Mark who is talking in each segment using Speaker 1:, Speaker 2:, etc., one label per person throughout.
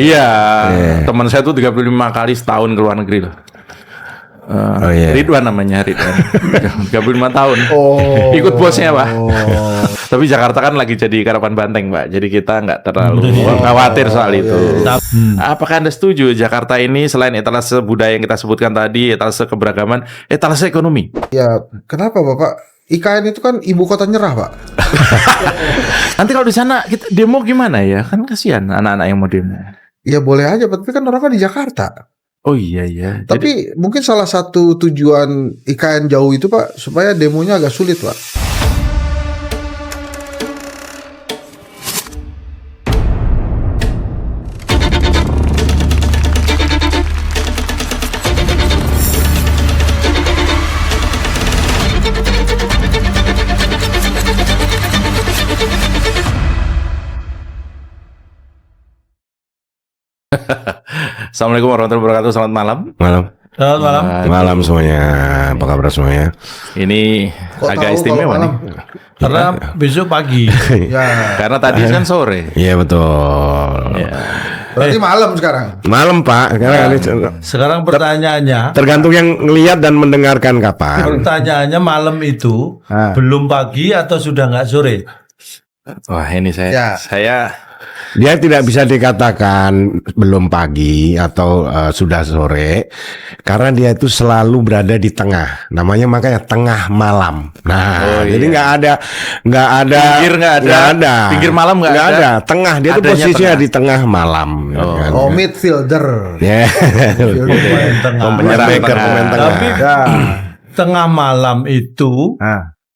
Speaker 1: Iya, teman saya tuh 35 kali setahun ke luar negeri loh. Ridwan namanya, Ridwan. 35 tahun. Ikut bosnya, Pak. Tapi Jakarta kan lagi jadi karapan banteng, Pak. Jadi kita nggak terlalu khawatir soal itu. Apakah Anda setuju Jakarta ini selain etalase budaya yang kita sebutkan tadi, etalase keberagaman, etalase ekonomi?
Speaker 2: Ya, kenapa Bapak? IKN itu kan ibu kota nyerah, Pak.
Speaker 1: Nanti kalau di sana kita demo gimana ya? Kan kasihan anak-anak yang mau demo.
Speaker 2: Ya boleh aja, tapi kan orang kan di Jakarta.
Speaker 1: Oh iya.
Speaker 2: Tapi mungkin salah satu tujuan IKN jauh itu, Pak, supaya demonya agak sulit, Pak.
Speaker 1: Assalamualaikum warahmatullahi wabarakatuh. Selamat malam.
Speaker 3: Selamat malam.
Speaker 4: Malam semuanya. Apa kabar semuanya?
Speaker 1: Ini
Speaker 2: Kok
Speaker 1: agak
Speaker 2: tahu
Speaker 1: istimewa
Speaker 2: kalau
Speaker 1: nih.
Speaker 3: Karena besok pagi.
Speaker 2: Ya,
Speaker 1: Karena tadi kan sore.
Speaker 4: Iya betul.
Speaker 1: Ya.
Speaker 2: berarti malam sekarang.
Speaker 4: Malam Pak.
Speaker 3: Sekarang pertanyaannya,
Speaker 4: Tergantung yang ngelihat dan mendengarkan kapan.
Speaker 3: pertanyaannya malam itu belum pagi atau sudah nggak sore?
Speaker 1: Wah ini
Speaker 2: Ya.
Speaker 1: saya
Speaker 4: Dia tidak bisa dikatakan belum pagi atau sudah sore karena dia itu selalu berada di tengah. Namanya makanya tengah malam. Nah, jadi nggak ada
Speaker 1: Pinggir nggak ada. Pinggir malam nggak ada.
Speaker 4: Tengah dia tuh
Speaker 1: Adanya
Speaker 4: posisinya
Speaker 1: tengah.
Speaker 4: di tengah malam. kan.
Speaker 2: Oh, midfielder.
Speaker 4: Ya.
Speaker 3: Pemain tengah.
Speaker 1: Penyerang
Speaker 4: Pemain
Speaker 1: tengah.
Speaker 4: tengah.
Speaker 3: Tapi
Speaker 2: Ya.
Speaker 3: tengah malam itu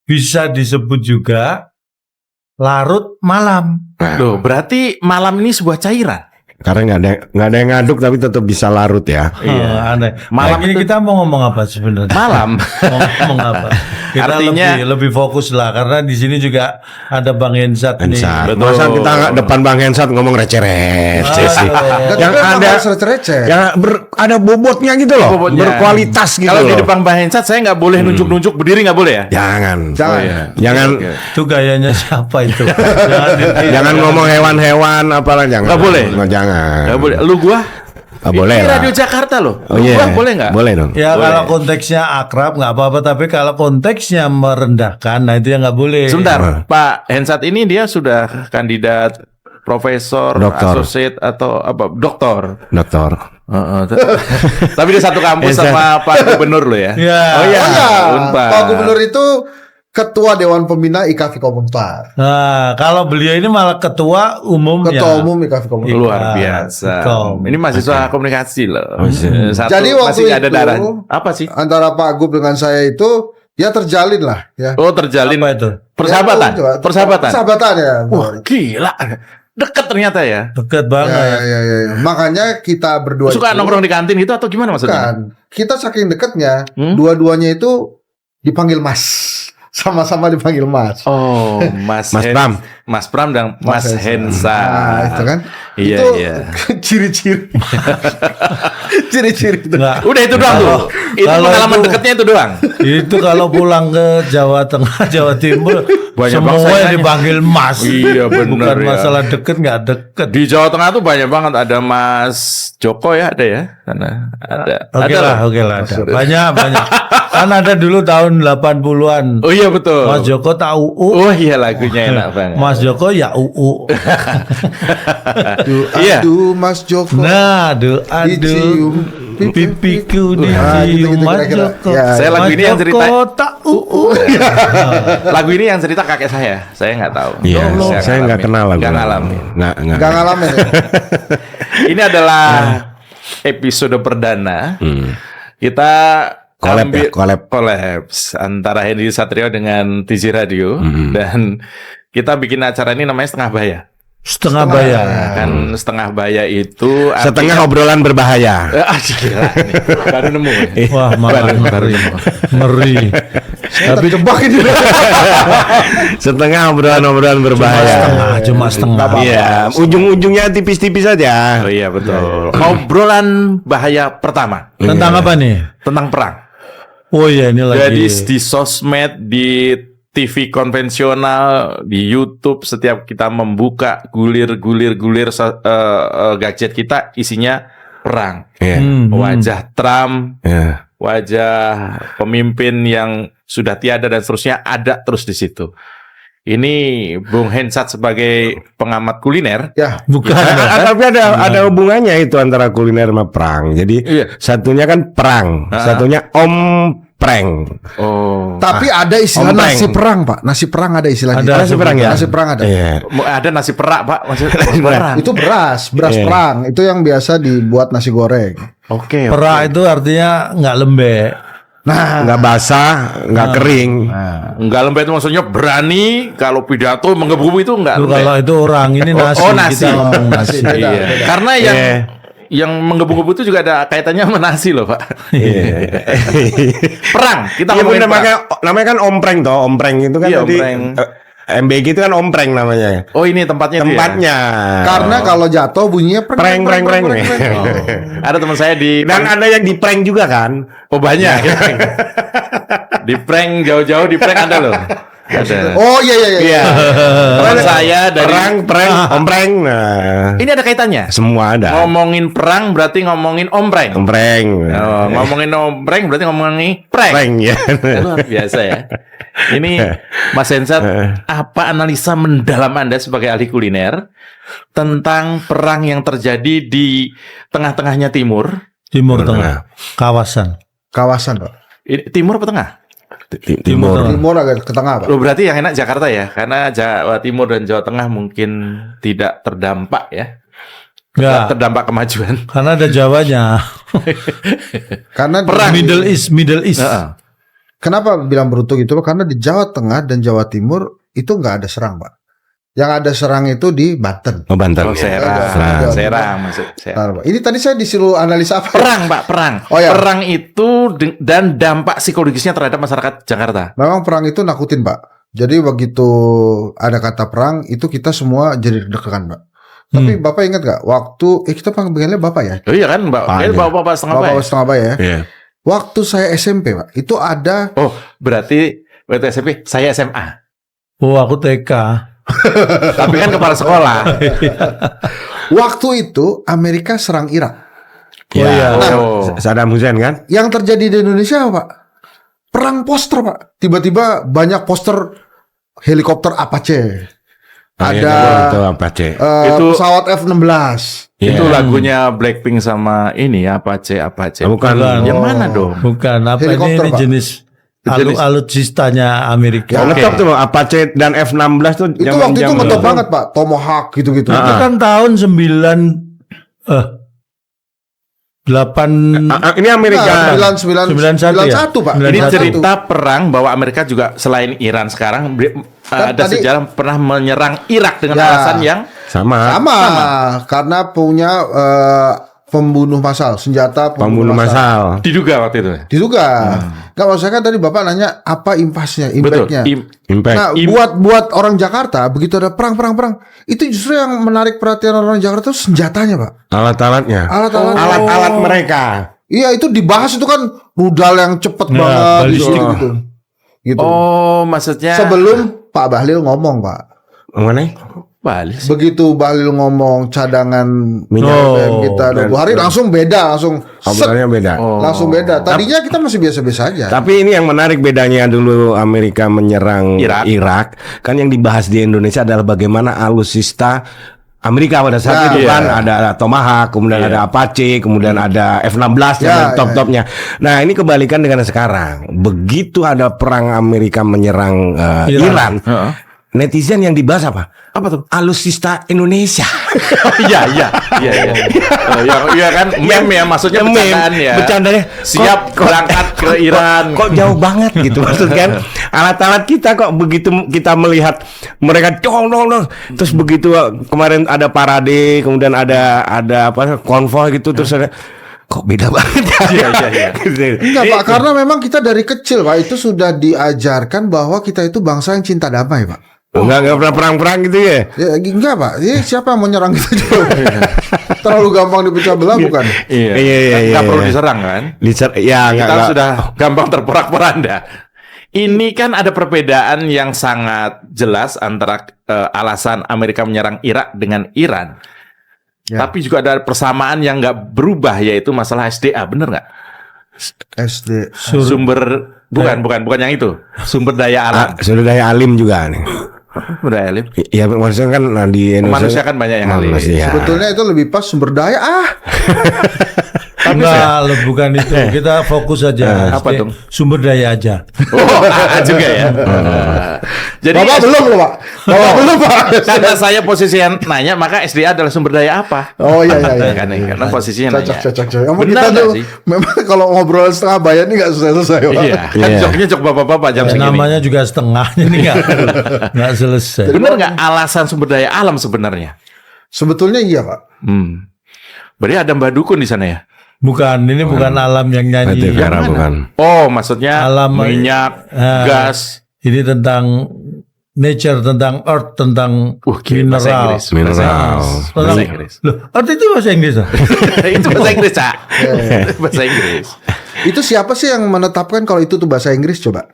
Speaker 3: bisa disebut juga larut malam.
Speaker 1: Loh, berarti malam ini sebuah cairan.
Speaker 4: Karena nggak ada yang ngaduk tapi tetap bisa larut ya.
Speaker 3: Aneh.
Speaker 1: Malam
Speaker 3: Malam ini
Speaker 1: itu-
Speaker 3: kita mau ngomong apa sebenarnya?
Speaker 1: Malam.
Speaker 3: Mau ngomong apa? Kita
Speaker 1: Artinya-
Speaker 3: lebih fokus lah karena di sini juga ada Bang Hensat nih.
Speaker 4: Hensat.
Speaker 1: Betul.
Speaker 4: Masa kita nggak depan Bang Hensat ngomong receh-receh sih.
Speaker 2: Dan
Speaker 4: Yang
Speaker 2: juga
Speaker 4: ada
Speaker 2: harus receh.
Speaker 4: yang ada bobotnya gitu loh,
Speaker 1: Bobotnya.
Speaker 4: berkualitas gitu
Speaker 1: Kalau di
Speaker 4: loh.
Speaker 1: depan Bang Hensat saya nggak boleh nunjuk-nunjuk berdiri, nggak boleh ya?
Speaker 4: Jangan,
Speaker 2: Jangan.
Speaker 1: Oh, iya.
Speaker 4: jangan,
Speaker 1: Oke.
Speaker 3: Itu gayanya siapa itu?
Speaker 4: jangan ngomong hewan-hewan apalah jangan.
Speaker 1: Nggak boleh?
Speaker 4: Jangan.
Speaker 1: Nggak boleh. Lu gua?
Speaker 4: Nggak boleh
Speaker 1: Ini
Speaker 4: lah.
Speaker 1: Radio Jakarta loh.
Speaker 4: Oh
Speaker 1: Lu
Speaker 4: iya.
Speaker 1: gua boleh nggak?
Speaker 4: Boleh dong.
Speaker 3: Ya
Speaker 1: Boleh.
Speaker 3: kalau konteksnya akrab nggak apa-apa, tapi kalau konteksnya merendahkan, nah itu yang nggak boleh.
Speaker 1: Sebentar, Pak Hensat ini dia sudah kandidat profesor,
Speaker 4: Doktor.
Speaker 1: associate atau apa? Doktor.
Speaker 4: Dokter.
Speaker 1: Tapi dia satu kampus sama Pak Gubernur lo ya.
Speaker 3: Ya.
Speaker 1: Oh iya.
Speaker 2: Oh ya,
Speaker 1: Unpad.
Speaker 2: Pak Gubernur itu Ketua Dewan Pembina IKAVI Komunpad.
Speaker 3: Nah, kalau beliau ini malah ketua umum
Speaker 2: Ketua Umum IKAVI Komunpad.
Speaker 1: Luar biasa.
Speaker 3: Betul.
Speaker 1: Ini mahasiswa komunikasi loh. Satu
Speaker 2: Jadi waktu
Speaker 1: masih ada
Speaker 2: itu-
Speaker 1: darah. Apa sih?
Speaker 2: Antara Pak Gub dengan saya itu ya terjalin lah ya.
Speaker 1: Oh, terjalin
Speaker 3: Apa itu?
Speaker 1: persahabatan.
Speaker 2: Ya,
Speaker 1: Persahabatan.
Speaker 2: Persahabatan ya.
Speaker 1: Wah, gila. Dekat ternyata ya.
Speaker 3: Dekat
Speaker 2: Ya,
Speaker 3: banget.
Speaker 2: ya. Makanya kita berdua
Speaker 1: Suka
Speaker 2: itu
Speaker 1: nongkrong di kantin gitu atau gimana maksudnya?
Speaker 2: kan kita saking dekatnya,
Speaker 1: Hmm?
Speaker 2: dua-duanya itu dipanggil Mas. Sama-sama dipanggil Mas.
Speaker 1: Oh, Mas
Speaker 4: Mas Pram.
Speaker 1: Mas Pram dan Mas Hensa.
Speaker 2: Nah, itu kan.
Speaker 1: Iya,
Speaker 2: itu
Speaker 1: iya.
Speaker 2: ciri-ciri. Ciri-ciri itu.
Speaker 3: Nggak.
Speaker 1: Udah itu doang tuh. Itu
Speaker 3: kalau
Speaker 1: pengalaman
Speaker 3: itu-
Speaker 1: deketnya itu doang.
Speaker 3: Itu kalau pulang ke Jawa Tengah, Jawa Timur,
Speaker 1: Banyak
Speaker 3: semua
Speaker 1: bangsa yang
Speaker 3: dipanggil Mas.
Speaker 1: Iya, benar
Speaker 3: Bukan
Speaker 1: ya.
Speaker 3: masalah deket nggak deket.
Speaker 1: Di Jawa Tengah tuh banyak banget, ada Mas Joko ya, ada ya. Sana ada.
Speaker 3: Oke lah, ada. Banyak. Kan ada dulu tahun 80-an.
Speaker 1: Oh iya betul.
Speaker 3: Mas Joko tahu
Speaker 1: Oh iya lagunya enak banget.
Speaker 3: Mas Joko ya UU.
Speaker 1: Iya.
Speaker 2: Aduh Mas Joko.
Speaker 3: Nah, aduh,
Speaker 2: Dicium
Speaker 3: pipiku
Speaker 2: Ah,
Speaker 3: dicium
Speaker 2: gitu-gitu
Speaker 3: Mas
Speaker 2: kira-kira.
Speaker 3: Joko.
Speaker 2: Ya,
Speaker 1: Saya lagu
Speaker 3: Mas
Speaker 1: ini yang cerita.
Speaker 3: Joko tak UU.
Speaker 1: Lagu ini yang cerita kakek saya. Saya nggak tahu.
Speaker 4: Iya,
Speaker 1: Saya
Speaker 4: saya nggak kenal lagu.
Speaker 1: Nggak ngalamin.
Speaker 4: Nggak.
Speaker 2: Gak ngalamin ya.
Speaker 1: Ini adalah episode perdana. Kita
Speaker 4: Collab
Speaker 1: ambil-
Speaker 4: ya, collab.
Speaker 1: collabs antara Henry Satrio dengan TZ Radio dan kita bikin acara ini namanya Setengah Baya.
Speaker 3: Setengah bayar.
Speaker 1: Kan setengah baya itu
Speaker 4: Setengah obrolan berbahaya.
Speaker 1: gila nih. Baru nemu.
Speaker 3: Wah, malah ngeri. Tapi
Speaker 2: Terjebak ini.
Speaker 4: Setengah obrolan berbahaya.
Speaker 3: cuma setengah.
Speaker 4: Iya, ujung-ujungnya tipis-tipis saja.
Speaker 1: Oh iya betul. Obrolan bahaya pertama
Speaker 3: Tentang apa nih?
Speaker 1: tentang perang.
Speaker 3: Oh iya, ini lagi.
Speaker 1: Jadi di sosmed, di TV konvensional, di YouTube, setiap kita membuka gulir gadget kita isinya perang. Wajah Trump, wajah pemimpin yang sudah tiada dan seterusnya ada terus di situ. Ini Bung Hensat sebagai pengamat kuliner.
Speaker 2: Ya,
Speaker 3: Bukan.
Speaker 4: Tapi ada hubungannya itu antara kuliner sama perang. Jadi satunya kan perang, satunya ompreng.
Speaker 1: Oh.
Speaker 2: tapi ada istilah
Speaker 4: Ompreng.
Speaker 2: nasi perang, Pak. Nasi perang ada istilahnya.
Speaker 3: Ada
Speaker 4: Nasi perang ya?
Speaker 2: Nasi perang ada.
Speaker 4: Iya.
Speaker 1: Ada nasi perak, Pak. Maksudnya perang.
Speaker 2: Itu beras
Speaker 4: Iya.
Speaker 2: perang. Itu yang biasa dibuat nasi goreng.
Speaker 1: Oke.
Speaker 3: Perak itu artinya nggak lembek.
Speaker 2: Nah,
Speaker 4: Nggak basah, nggak kering.
Speaker 1: Enggak lembek itu maksudnya berani, kalau pidato menggebu itu enggak
Speaker 3: Itu
Speaker 1: lembek.
Speaker 3: kalau itu orang ini nasi.
Speaker 1: Oh, nasi.
Speaker 3: Kita ngomong nasi.
Speaker 2: Beda,
Speaker 1: Iya.
Speaker 2: beda.
Speaker 1: Karena yang menggebu-gebu itu juga ada kaitannya sama nasi loh, Pak. Perang, kita
Speaker 4: Iya
Speaker 1: ngomongin
Speaker 4: bener,
Speaker 1: perang.
Speaker 4: namanya kan ompreng toh. Ompreng itu kan
Speaker 1: Iya,
Speaker 4: tadi
Speaker 1: ompreng.
Speaker 4: MBG itu kan ompreng namanya.
Speaker 1: Oh, ini tempatnya itu ya?
Speaker 4: Tempatnya.
Speaker 2: karena kalau jatuh bunyinya
Speaker 4: Preng.
Speaker 1: Ada teman saya di
Speaker 4: Dan ada yang di prank juga kan?
Speaker 1: Oh, banyak. Di prank jauh-jauh di prank ada loh. Ada.
Speaker 2: Oh iya.
Speaker 4: Iya.
Speaker 1: Teman saya dari
Speaker 4: Prank, ompreng. Nah,
Speaker 1: ini ada kaitannya.
Speaker 4: semua ada.
Speaker 1: Ngomongin perang berarti ngomongin ompreng.
Speaker 4: Ompreng.
Speaker 1: Oh, ngomongin ompreng berarti ngomongin prank.
Speaker 4: Prank ya.
Speaker 1: Luar biasa ya. Ini Mas Hensat, apa analisa mendalam Anda sebagai ahli kuliner tentang perang yang terjadi di tengah-tengahnya timur?
Speaker 3: Timur Tengah. Kawasan.
Speaker 2: Kawasan, Pak.
Speaker 1: Ini timur apa tengah?
Speaker 4: Timur.
Speaker 2: Timur agak ke tengah, Pak.
Speaker 1: Loh, berarti yang enak Jakarta ya, karena Jawa Timur dan Jawa Tengah mungkin tidak terdampak ya.
Speaker 3: Nggak.
Speaker 1: Terdampak kemajuan.
Speaker 3: Karena ada Jawanya.
Speaker 2: Karena
Speaker 1: Perang.
Speaker 3: Middle East.
Speaker 1: Heeh.
Speaker 2: Kenapa bilang beruntun gitu, Pak? Karena di Jawa Tengah dan Jawa Timur itu nggak ada serang, Pak. Yang ada serang itu di Banten.
Speaker 4: Oh, Banten.
Speaker 1: Oh,
Speaker 4: ya.
Speaker 1: Serang maksud saya.
Speaker 2: Nah, Pak. Ini tadi saya disuruh analisa apa?
Speaker 1: Perang, Pak, perang.
Speaker 2: Oh, ya.
Speaker 1: Perang itu dan dampak psikologisnya terhadap masyarakat Jakarta.
Speaker 2: Memang perang itu nakutin, Pak. Jadi begitu ada kata perang, itu kita semua jadi deg-degan, Pak. Tapi Bapak ingat nggak? Waktu kita panggilnya Bapak ya?
Speaker 1: Oh iya kan, Mbak. Bapak setengah
Speaker 2: Bapak
Speaker 1: Pak.
Speaker 2: setengah Bapak ya?
Speaker 4: Iya.
Speaker 2: Waktu saya SMP, Pak, itu ada
Speaker 1: Oh, berarti SMP, saya SMA.
Speaker 3: Oh, aku TK.
Speaker 1: Tapi kan kepala sekolah.
Speaker 2: waktu itu Amerika serang Irak.
Speaker 3: Oh iya.
Speaker 1: Oh.
Speaker 4: Saddam Hussein kan?
Speaker 2: Yang terjadi di Indonesia, Pak, perang poster, Pak. Tiba-tiba banyak poster helikopter Apache. Ada
Speaker 4: itu apa cek?
Speaker 1: Itu-
Speaker 2: pesawat F-16.
Speaker 4: Iya.
Speaker 1: Itu lagunya Blackpink sama ini ya, Apache.
Speaker 4: Bukan.
Speaker 1: Yang mana dong?
Speaker 3: Bukan. Apa
Speaker 2: Helikopter,
Speaker 3: ini
Speaker 2: Pak.
Speaker 3: jenis alutsistanya Amerika.
Speaker 2: Ya,
Speaker 4: Ngetop tuh Apache dan F-16 tuh
Speaker 2: Itu waktu itu ngetop banget, Pak. Tomahawk gitu-gitu.
Speaker 3: Itu kan tahun 8
Speaker 4: Ini Amerika.
Speaker 2: 91, Pak.
Speaker 1: Ini
Speaker 3: 91.
Speaker 1: cerita perang bahwa Amerika juga selain Iran sekarang ada
Speaker 2: tadi-
Speaker 1: sejarah pernah menyerang Irak dengan
Speaker 2: Ya.
Speaker 1: alasan yang
Speaker 4: Sama.
Speaker 2: Sama, karena punya pembunuh massal, senjata
Speaker 4: Pembunuh massal.
Speaker 1: diduga waktu itu.
Speaker 2: Diduga. Nggak, maksud saya kan tadi Bapak nanya apa impasnya,
Speaker 1: Betul.
Speaker 2: impactnya.
Speaker 4: Impact.
Speaker 2: Nah, buat orang Jakarta begitu ada perang, itu justru yang menarik perhatian orang Jakarta itu senjatanya, Pak.
Speaker 4: Alat-alatnya.
Speaker 2: Alat-alat.
Speaker 4: Alat-alat mereka.
Speaker 2: Iya, itu dibahas itu kan rudal yang cepet banget
Speaker 3: balistik.
Speaker 2: gitu. Gitu.
Speaker 1: Oh, maksudnya
Speaker 2: Sebelum Pak Bahlil ngomong, Pak.
Speaker 4: Mana?
Speaker 1: balis.
Speaker 2: Begitu Bahlil ngomong cadangan
Speaker 4: Minyak.
Speaker 2: BBM kita 20 hari langsung beda, langsung
Speaker 4: Obrolannya beda.
Speaker 2: langsung beda. Tadinya kita masih biasa-biasa aja.
Speaker 4: Tapi ini yang menarik bedanya dulu Amerika menyerang
Speaker 1: Irak.
Speaker 4: kan yang dibahas di Indonesia adalah bagaimana alutsista Amerika pada saat itu
Speaker 2: Iya.
Speaker 4: kan ada Tomahawk, kemudian ada Apache, kemudian ada F-16
Speaker 2: Ya,
Speaker 4: yang top-topnya. Nah, ini kebalikan dengan sekarang. Begitu ada perang Amerika menyerang Iran, netizen yang dibahas apa?
Speaker 1: Apa tuh?
Speaker 4: Alutsista Indonesia.
Speaker 1: Iya. Iya kan meme ya, maksudnya bercandaan ya.
Speaker 4: Bercandanya
Speaker 1: Siap berangkat ke Iran.
Speaker 4: Kok jauh banget gitu maksud kan? Alat-alat kita kok begitu kita melihat mereka dong. Terus begitu kemarin ada parade, kemudian ada apa konvoy gitu terus ada kok beda banget ya.
Speaker 1: Iya.
Speaker 2: Enggak, Pak, karena memang kita dari kecil, Pak, itu sudah diajarkan bahwa kita itu bangsa yang cinta damai, Pak.
Speaker 4: Enggak pernah perang-perang gitu ya.
Speaker 2: Ya, enggak, Pak. Siapa yang mau nyerang kita juga? Terlalu gampang dipecah belah bukan?
Speaker 1: Iya. Nggak perlu diserang kan?
Speaker 4: Ya
Speaker 1: Kita
Speaker 4: enggak.
Speaker 1: sudah gampang terporak-poranda. Ini kan ada perbedaan yang sangat jelas antara alasan Amerika menyerang Irak dengan Iran.
Speaker 2: Ya.
Speaker 1: Tapi juga ada persamaan yang nggak berubah, yaitu masalah SDA, bener nggak?
Speaker 2: SD.
Speaker 1: Sumber bukan yang itu. Sumber daya alam.
Speaker 4: Sumber daya alim juga nih.
Speaker 1: Sumber daya alam.
Speaker 4: Ya maksudnya kan di Indonesia
Speaker 1: Manusia kan banyak yang alim.
Speaker 4: manusia.
Speaker 2: Sebetulnya itu lebih pas sumber daya.
Speaker 3: Enggak, bukan itu. Kita fokus aja.
Speaker 1: Apa tuh?
Speaker 3: Sumber daya aja.
Speaker 1: Oh, juga ya. Jadi
Speaker 2: Bapak belum loh, Pak. Bapak belum, Pak.
Speaker 1: karena saya posisi yang nanya, maka SDA adalah sumber daya apa?
Speaker 2: Oh iya.
Speaker 1: Karena posisinya nanya.
Speaker 2: Cocok. Emang
Speaker 1: Benar
Speaker 2: kita
Speaker 1: nggak
Speaker 2: tuh
Speaker 1: sih?
Speaker 2: memang kalau ngobrol setengah bayan ini nggak selesai. Pak.
Speaker 1: Iya, kan joknya jok bapak-bapak jam segini.
Speaker 3: Namanya juga setengah ini nggak selesai.
Speaker 1: Benar nggak alasan sumber daya alam sebenarnya?
Speaker 2: Sebetulnya iya, Pak.
Speaker 1: Berarti ada Mbak Dukun di sana ya?
Speaker 3: Bukan, ini bukan alam yang nyanyi.
Speaker 4: Itu karena bukan.
Speaker 1: Oh, maksudnya
Speaker 3: Alam,
Speaker 1: minyak, gas.
Speaker 3: Ini tentang nature, tentang earth, tentang
Speaker 1: Bahasa
Speaker 3: mineral.
Speaker 1: Inggris.
Speaker 4: Mineral.
Speaker 1: Bahasa Inggris.
Speaker 3: Loh, earth itu bahasa Inggris.
Speaker 1: Itu bahasa Inggris, Cak. Bahasa Inggris.
Speaker 2: Itu siapa sih yang menetapkan kalau itu tuh bahasa Inggris coba?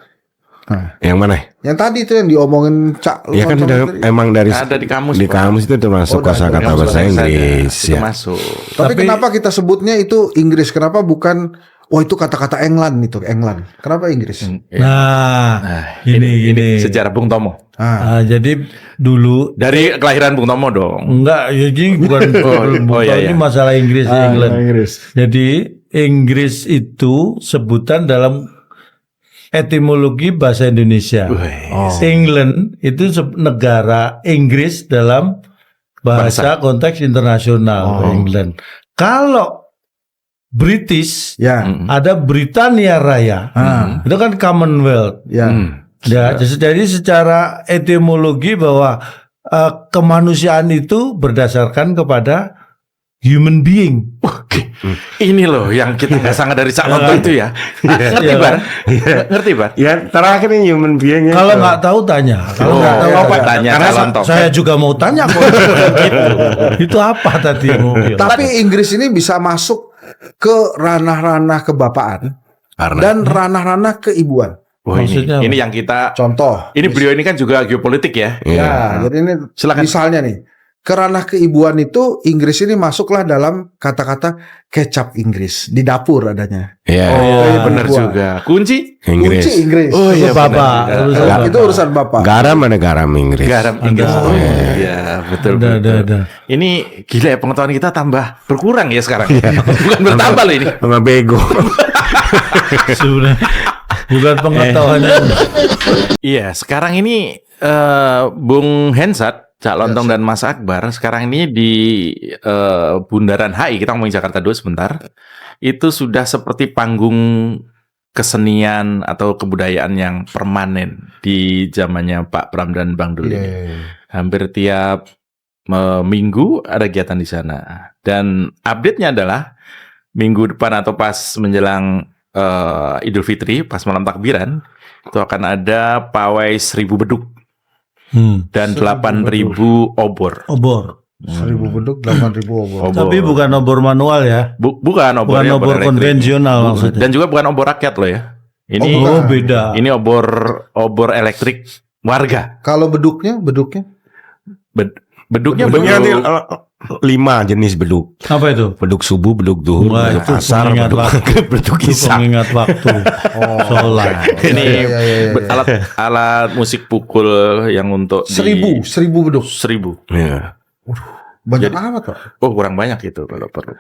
Speaker 4: Yang mana?
Speaker 2: Yang tadi itu yang diomongin Cak.
Speaker 4: Ya kan emang dari
Speaker 1: Ada di kamus,
Speaker 4: di
Speaker 1: Pak.
Speaker 4: kamus itu termasuk kosakata
Speaker 1: Kamus
Speaker 4: bahasa Inggris
Speaker 1: itu
Speaker 4: ya.
Speaker 1: masuk.
Speaker 2: Tapi
Speaker 3: Tapi-
Speaker 2: kenapa kita sebutnya itu Inggris? Kenapa bukan? Oh itu kata-kata England itu, England. Kenapa Inggris?
Speaker 3: Nah, ini.
Speaker 1: Sejarah Bung Tomo.
Speaker 3: Nah, jadi dulu
Speaker 1: Dari kelahiran Bung Tomo dong.
Speaker 3: enggak, ya ini bukan ini
Speaker 1: iya.
Speaker 3: masalah Inggris England.
Speaker 2: Inggris.
Speaker 3: Jadi Inggris itu sebutan dalam etimologi bahasa Indonesia. England itu negara Inggris dalam bahasa konteks internasional England. Kalau British
Speaker 2: Ya.
Speaker 3: ada Britania Raya. Itu kan Commonwealth.
Speaker 2: Ya.
Speaker 3: Ya, jadi secara etimologi bahwa kemanusiaan itu berdasarkan kepada human being.
Speaker 1: Ini loh yang kita nggak sangka dari Cak Nonton itu ya. Ngerti, Bar? Ngerti, Bar?
Speaker 4: Ya terakhir ini human being.
Speaker 3: Kalau nggak tahu tanya. Kalau nggak tahu
Speaker 1: apa
Speaker 3: tanya.
Speaker 1: tanya
Speaker 3: Karena
Speaker 1: calon topik.
Speaker 3: saya juga mau tanya kok. Gitu. Itu apa tadi?
Speaker 2: Tapi Inggris ini bisa masuk ke ranah-ranah kebapaan dan ranah-ranah keibuan.
Speaker 1: Wah,
Speaker 3: Maksudnya
Speaker 1: ini
Speaker 3: apa?
Speaker 1: yang kita.
Speaker 2: Contoh.
Speaker 1: Ini beliau ini kan juga geopolitik ya.
Speaker 2: Ya, jadi ini
Speaker 1: Silakan.
Speaker 2: misalnya nih, ke ranah keibuan itu Inggris ini masuklah dalam kata-kata kecap Inggris di dapur adanya.
Speaker 4: Ya.
Speaker 1: Oh,
Speaker 2: iya,
Speaker 1: benar
Speaker 2: gua.
Speaker 1: juga. Kunci?
Speaker 4: Inggris.
Speaker 2: Kunci Inggris.
Speaker 1: Oh iya,
Speaker 3: Bapak.
Speaker 1: benar.
Speaker 3: Urusan Bapak.
Speaker 2: Itu urusan Bapak.
Speaker 4: Garam mana garam Inggris?
Speaker 1: Garam Inggris. Oh, iya, betul.
Speaker 3: Ada.
Speaker 1: Ini gila ya, pengetahuan kita tambah berkurang ya sekarang. Bukan bertambah loh ini.
Speaker 4: Sama bego.
Speaker 3: Sebenarnya bukan pengetahuannya.
Speaker 1: Iya, sekarang ini Bung Hensat, Cak Lontong dan Mas Akbar sekarang ini di Bundaran HI, kita ngomongin Jakarta 2 sebentar. Itu sudah seperti panggung kesenian atau kebudayaan yang permanen di zamannya Pak Pram dan Bang Dul ini. Hampir tiap minggu ada kegiatan di sana. Dan update-nya adalah minggu depan atau pas menjelang Idul Fitri, pas malam takbiran, itu akan ada pawai 1000 beduk dan 8.000 obor.
Speaker 3: Obor.
Speaker 2: 1000 beduk, 8.000 obor.
Speaker 3: Tapi bukan obor manual ya.
Speaker 1: Bukan obor,
Speaker 3: Bukan
Speaker 1: ya,
Speaker 3: obor
Speaker 1: elektrik.
Speaker 3: konvensional maksudnya.
Speaker 1: Dan juga bukan obor rakyat loh ya. Ini
Speaker 3: Oh, beda.
Speaker 1: ini obor elektrik warga.
Speaker 2: Kalau beduknya?
Speaker 1: Beduknya
Speaker 4: Beduknya nanti
Speaker 1: beduk
Speaker 4: 5 jenis beduk.
Speaker 3: Apa itu?
Speaker 4: Beduk subuh, beduk duhur,
Speaker 3: Wah,
Speaker 4: beduk
Speaker 3: itu
Speaker 4: asar,
Speaker 3: pengingat
Speaker 4: beduk
Speaker 3: waktu.
Speaker 4: beduk
Speaker 3: Itu
Speaker 4: isak.
Speaker 3: pengingat waktu. Sholat.
Speaker 1: ini
Speaker 2: Iya.
Speaker 1: alat musik pukul yang untuk
Speaker 2: 1000 beduk.
Speaker 1: 1000.
Speaker 4: Ya.
Speaker 2: Banyak amat, Pak.
Speaker 1: Oh, kurang banyak itu kalau perlu.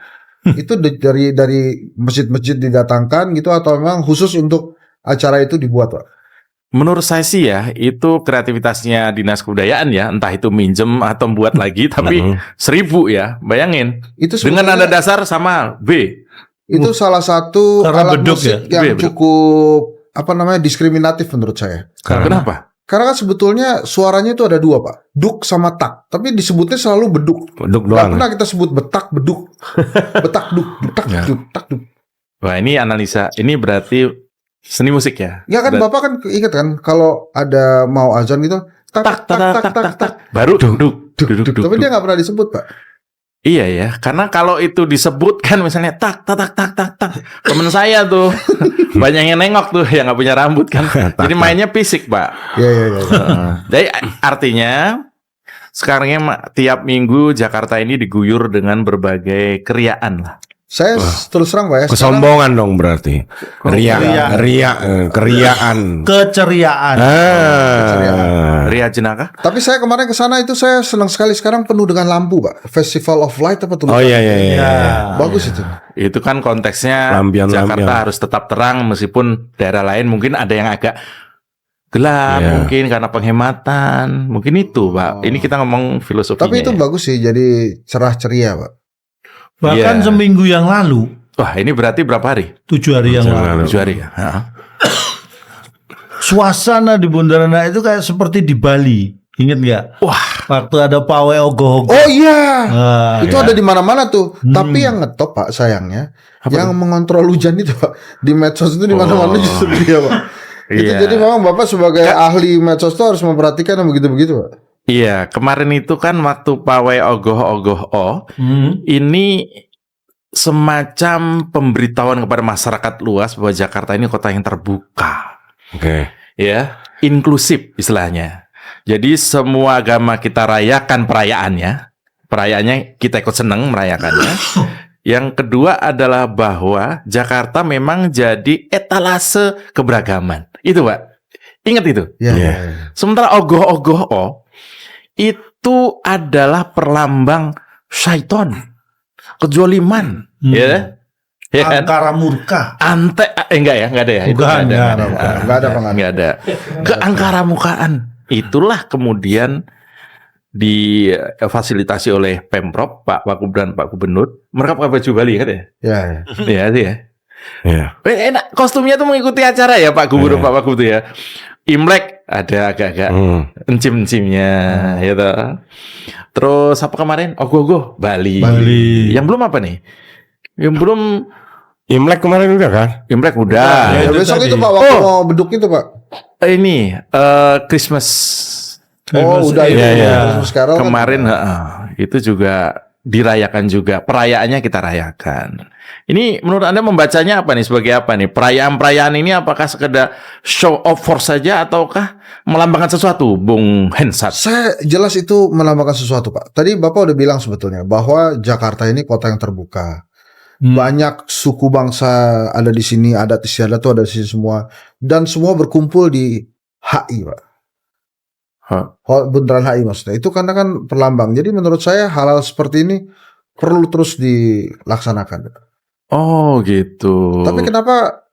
Speaker 2: Itu dari masjid-masjid didatangkan gitu atau memang khusus untuk acara itu dibuat, Pak?
Speaker 1: Menurut saya sih ya, itu kreativitasnya Dinas Kebudayaan ya, entah itu minjem atau buat lagi, tapi 1000 ya, bayangin.
Speaker 2: Itu
Speaker 1: Dengan
Speaker 2: sebenarnya
Speaker 1: nada dasar sama B.
Speaker 2: itu salah satu
Speaker 3: Karena
Speaker 2: alat
Speaker 3: beduk
Speaker 2: musik
Speaker 3: ya?
Speaker 2: yang
Speaker 1: Beduk.
Speaker 2: cukup diskriminatif menurut saya.
Speaker 1: Kenapa?
Speaker 2: Karena kan sebetulnya suaranya itu ada 2, Pak. Duk sama tak. Tapi disebutnya selalu beduk.
Speaker 4: Beduk
Speaker 2: Nggak
Speaker 4: doang.
Speaker 2: pernah kita sebut betak, beduk. Betak, duk, betak,
Speaker 1: Ya.
Speaker 2: duk, tak, duk.
Speaker 1: Wah, ini analisa. Ini berarti seni musik ya?
Speaker 2: Ya kan Bapak kan ingat kan kalau ada mau azan gitu tak tak tak tak tak tak.
Speaker 1: Baru duduk.
Speaker 2: Tapi dia nggak pernah disebut, Pak.
Speaker 1: Iya ya, karena kalau itu disebutkan misalnya tak, temen saya tuh banyak yang nengok tuh yang nggak punya rambut kan. Jadi mainnya fisik, Pak.
Speaker 2: Iya.
Speaker 1: Jadi artinya sekarangnya tiap minggu Jakarta ini diguyur dengan berbagai keriaan lah.
Speaker 2: Saya terus terang Pak ya.
Speaker 4: Kesombongan dong berarti. Keriaan.
Speaker 3: Keceriaan.
Speaker 1: Ria jenaka?
Speaker 2: Tapi saya kemarin ke sana itu saya senang sekali, sekarang penuh dengan lampu, Pak. Festival of Light apa tuh?
Speaker 4: Oh iya.
Speaker 2: Bagus itu.
Speaker 1: Itu kan konteksnya
Speaker 4: Lampion-lampion.
Speaker 1: Jakarta harus tetap terang meskipun daerah lain mungkin ada yang agak gelap, mungkin karena penghematan, mungkin itu, Pak. Ini kita ngomong filosofinya.
Speaker 2: Tapi itu bagus sih, jadi cerah ceria, Pak.
Speaker 3: Bahkan seminggu yang lalu.
Speaker 1: Wah, ini berarti berapa hari?
Speaker 3: 7 hari yang lalu.
Speaker 1: 7 hari ya.
Speaker 3: Suasana di Bundaran HI itu kayak seperti di Bali. Ingat nggak?
Speaker 1: Wah,
Speaker 3: Waktu ada pawai ogoh-ogoh.
Speaker 2: Oh iya, itu
Speaker 3: ya.
Speaker 2: ada di mana-mana tuh. Tapi yang ngetop, Pak, sayangnya, yang mengontrol hujan itu, Pak, di medsos itu di mana-mana justru dia, Pak. Itu jadi memang Bapak sebagai ahli medsos itu harus memperhatikan yang begitu-begitu, Pak.
Speaker 1: iya, kemarin itu kan waktu pawai ogoh-ogoh ini semacam pemberitahuan kepada masyarakat luas bahwa Jakarta ini kota yang terbuka.
Speaker 4: Oke.
Speaker 1: Ya, inklusif istilahnya. Jadi semua agama kita rayakan perayaannya kita ikut senang merayakannya. Yang kedua adalah bahwa Jakarta memang jadi etalase keberagaman. Itu, Pak. Ingat itu.
Speaker 2: Iya.
Speaker 1: Sementara ogoh-ogoh itu adalah perlambang syaiton, kezoliman, ya kan?
Speaker 3: Angkara murka.
Speaker 1: Enggak ada ya. Itu
Speaker 3: Bukan,
Speaker 2: Nggak ada.
Speaker 1: Keangkaramukaan. Itulah kemudian difasilitasi oleh Pemprov, Pak Wakub dan Pak Gubernur. Mereka pakai baju Bali kan ya?
Speaker 2: Iya.
Speaker 1: Iya sih ya.
Speaker 4: Iya.
Speaker 1: Enak, kostumnya tuh mengikuti acara ya Pak Gubernur, Pak Wakub tuh ya. Imlek ada agak-agak encim-encimnya, gitu. Terus apa kemarin? Ogoh-ogoh Bali. Yang belum apa nih? Yang belum
Speaker 4: Imlek kemarin udah kan?
Speaker 1: Imlek udah.
Speaker 2: Ya, besok itu Pak, waktu mau beduk itu, Pak.
Speaker 1: Ini Christmas.
Speaker 2: Oh, udah itu.
Speaker 4: Iya.
Speaker 2: Sekarang
Speaker 1: Kemarin itu juga dirayakan juga. Perayaannya kita rayakan. Ini menurut Anda membacanya apa nih, sebagai apa nih? Perayaan-perayaan ini apakah sekedar show of force saja ataukah melambangkan sesuatu, Bung Hensat?
Speaker 2: saya jelas itu melambangkan sesuatu, Pak. Tadi Bapak udah bilang sebetulnya bahwa Jakarta ini kota yang terbuka. Banyak suku bangsa ada di sini, adat istiadat tuh ada di sini semua, dan semua berkumpul di HI, Pak. Bundaran HI maksudnya. Itu karena kan perlambang. Jadi menurut saya hal-hal seperti ini perlu terus dilaksanakan.
Speaker 1: Oh gitu.
Speaker 2: Tapi kenapa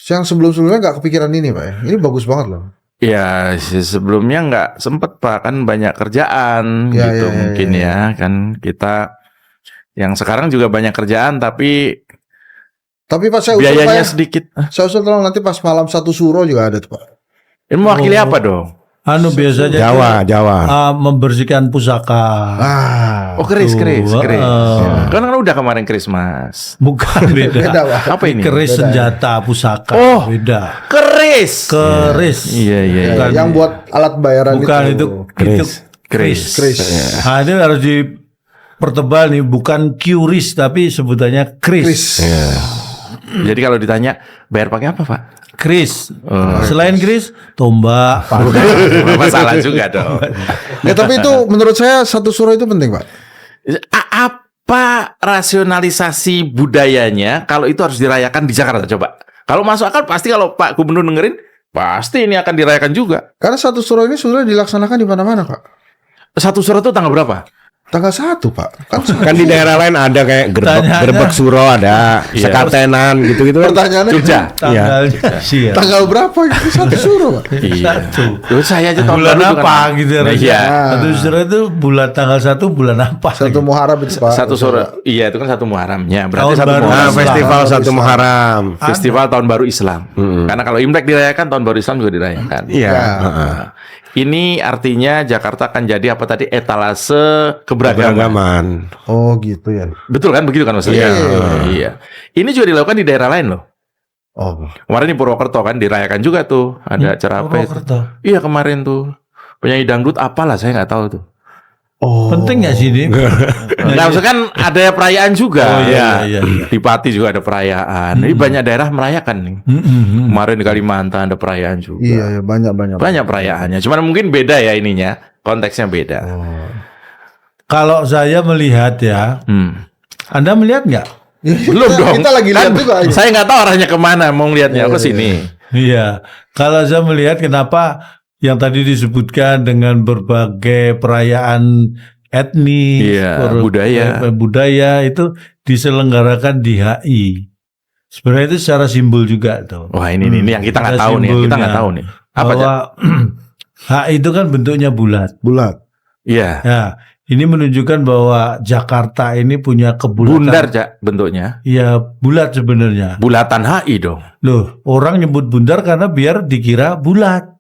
Speaker 2: yang sebelum-sebelumnya nggak kepikiran ini, Pak? Ini bagus banget loh.
Speaker 1: Ya sebelumnya nggak sempet Pak, kan banyak kerjaan gitu mungkin ya. Kan kita yang sekarang juga banyak kerjaan tapi
Speaker 2: Pak, saya usul,
Speaker 1: biayanya
Speaker 2: Pak, ya.
Speaker 1: sedikit.
Speaker 2: Saya usul tolong nanti pas malam satu suro juga ada tuh, Pak.
Speaker 1: Ini mewakili apa dong?
Speaker 3: Biasanya
Speaker 4: Jawa.
Speaker 3: membersihkan pusaka.
Speaker 1: Oh keris. Kan udah kemarin Christmas.
Speaker 3: Bukan, beda.
Speaker 2: Beda, Pak.
Speaker 1: Apa ini?
Speaker 3: Keris senjata pusaka.
Speaker 1: Oh.
Speaker 3: Beda.
Speaker 1: Keris.
Speaker 3: Iya.
Speaker 2: Ya, yang buat alat bayaran
Speaker 3: Bukan itu.
Speaker 1: Keris.
Speaker 3: Nah, ini harus dipertebal nih, bukan QRIS tapi sebutannya Kris.
Speaker 1: Jadi kalau ditanya bayar pakai apa Pak?
Speaker 3: Kris. Selain Kris, tombak.
Speaker 1: Masalah juga dong.
Speaker 2: Ya, tapi itu menurut saya satu suro itu penting, Pak.
Speaker 1: Apa rasionalisasi budayanya kalau itu harus dirayakan di Jakarta coba? Kalau masuk akal pasti, kalau Pak Gubernur dengerin pasti ini akan dirayakan juga.
Speaker 2: Karena satu suro ini sudah dilaksanakan di mana-mana, Pak.
Speaker 1: Satu surat itu tanggal berapa?
Speaker 2: Tanggal 1, Pak.
Speaker 4: Kan di daerah lain ada kayak gerbek suro ada, sekatenan gitu-gitu kan.
Speaker 2: Pertanyaannya
Speaker 1: Jogja.
Speaker 3: Tanggal
Speaker 2: tanggal berapa itu satu suro, Pak?
Speaker 1: Iya. Saya aja tahun
Speaker 3: bulan
Speaker 1: baru
Speaker 3: apa gitu ya?
Speaker 1: Iya.
Speaker 3: Satu suro itu bulan tanggal 1 bulan apa?
Speaker 2: Satu Muharram itu, Pak.
Speaker 1: Satu sore. Iya, itu kan satu Muharramnya. Berarti
Speaker 3: Tahun
Speaker 1: satu
Speaker 3: baru.
Speaker 1: Muharram.
Speaker 4: Festival satu Muharram.
Speaker 1: Festival tahun baru Islam. Karena kalau Imlek dirayakan, tahun baru Islam juga dirayakan.
Speaker 4: Iya.
Speaker 1: Ini artinya Jakarta akan jadi apa tadi, etalase keberagaman.
Speaker 2: Oh gitu ya.
Speaker 1: Betul kan, begitu kan maksudnya? Iya. Ini juga dilakukan di daerah lain loh.
Speaker 2: Oh.
Speaker 1: Kemarin di Purwokerto kan dirayakan juga tuh, ada acara apa itu? Iya kemarin tuh penyanyi dangdut apalah saya nggak tahu tuh.
Speaker 3: Penting nggak sih ini?
Speaker 1: Nah, maksudnya kan ada perayaan juga.
Speaker 3: Oh, iya.
Speaker 1: Di Pati juga ada perayaan. Ini banyak daerah merayakan nih. Kemarin di Kalimantan ada perayaan juga.
Speaker 2: Iya, banyak.
Speaker 1: Banyak perayaannya. Cuman mungkin beda ya ininya. Konteksnya beda.
Speaker 3: Kalau saya melihat ya, Anda melihat nggak?
Speaker 1: Belum dong.
Speaker 2: Kita lagi lihat juga.
Speaker 1: Saya nggak tahu arahnya kemana. Mau ngeliatnya ke sini.
Speaker 3: Iya, kalau saya melihat kenapa yang tadi disebutkan dengan berbagai perayaan etnis, budaya itu diselenggarakan di HI. Sebenarnya itu secara simbol juga tuh.
Speaker 1: Wah ini yang kita nggak tahu nih. Kita nggak tahu nih. Apa
Speaker 3: bahwa HI itu kan bentuknya bulat.
Speaker 1: Iya.
Speaker 3: Ya, ini menunjukkan bahwa Jakarta ini punya kebulatan.
Speaker 1: Bundar bentuknya.
Speaker 3: Iya, bulat sebenarnya.
Speaker 1: Bulatan HI dong.
Speaker 3: Loh, orang nyebut bundar karena biar dikira bulat.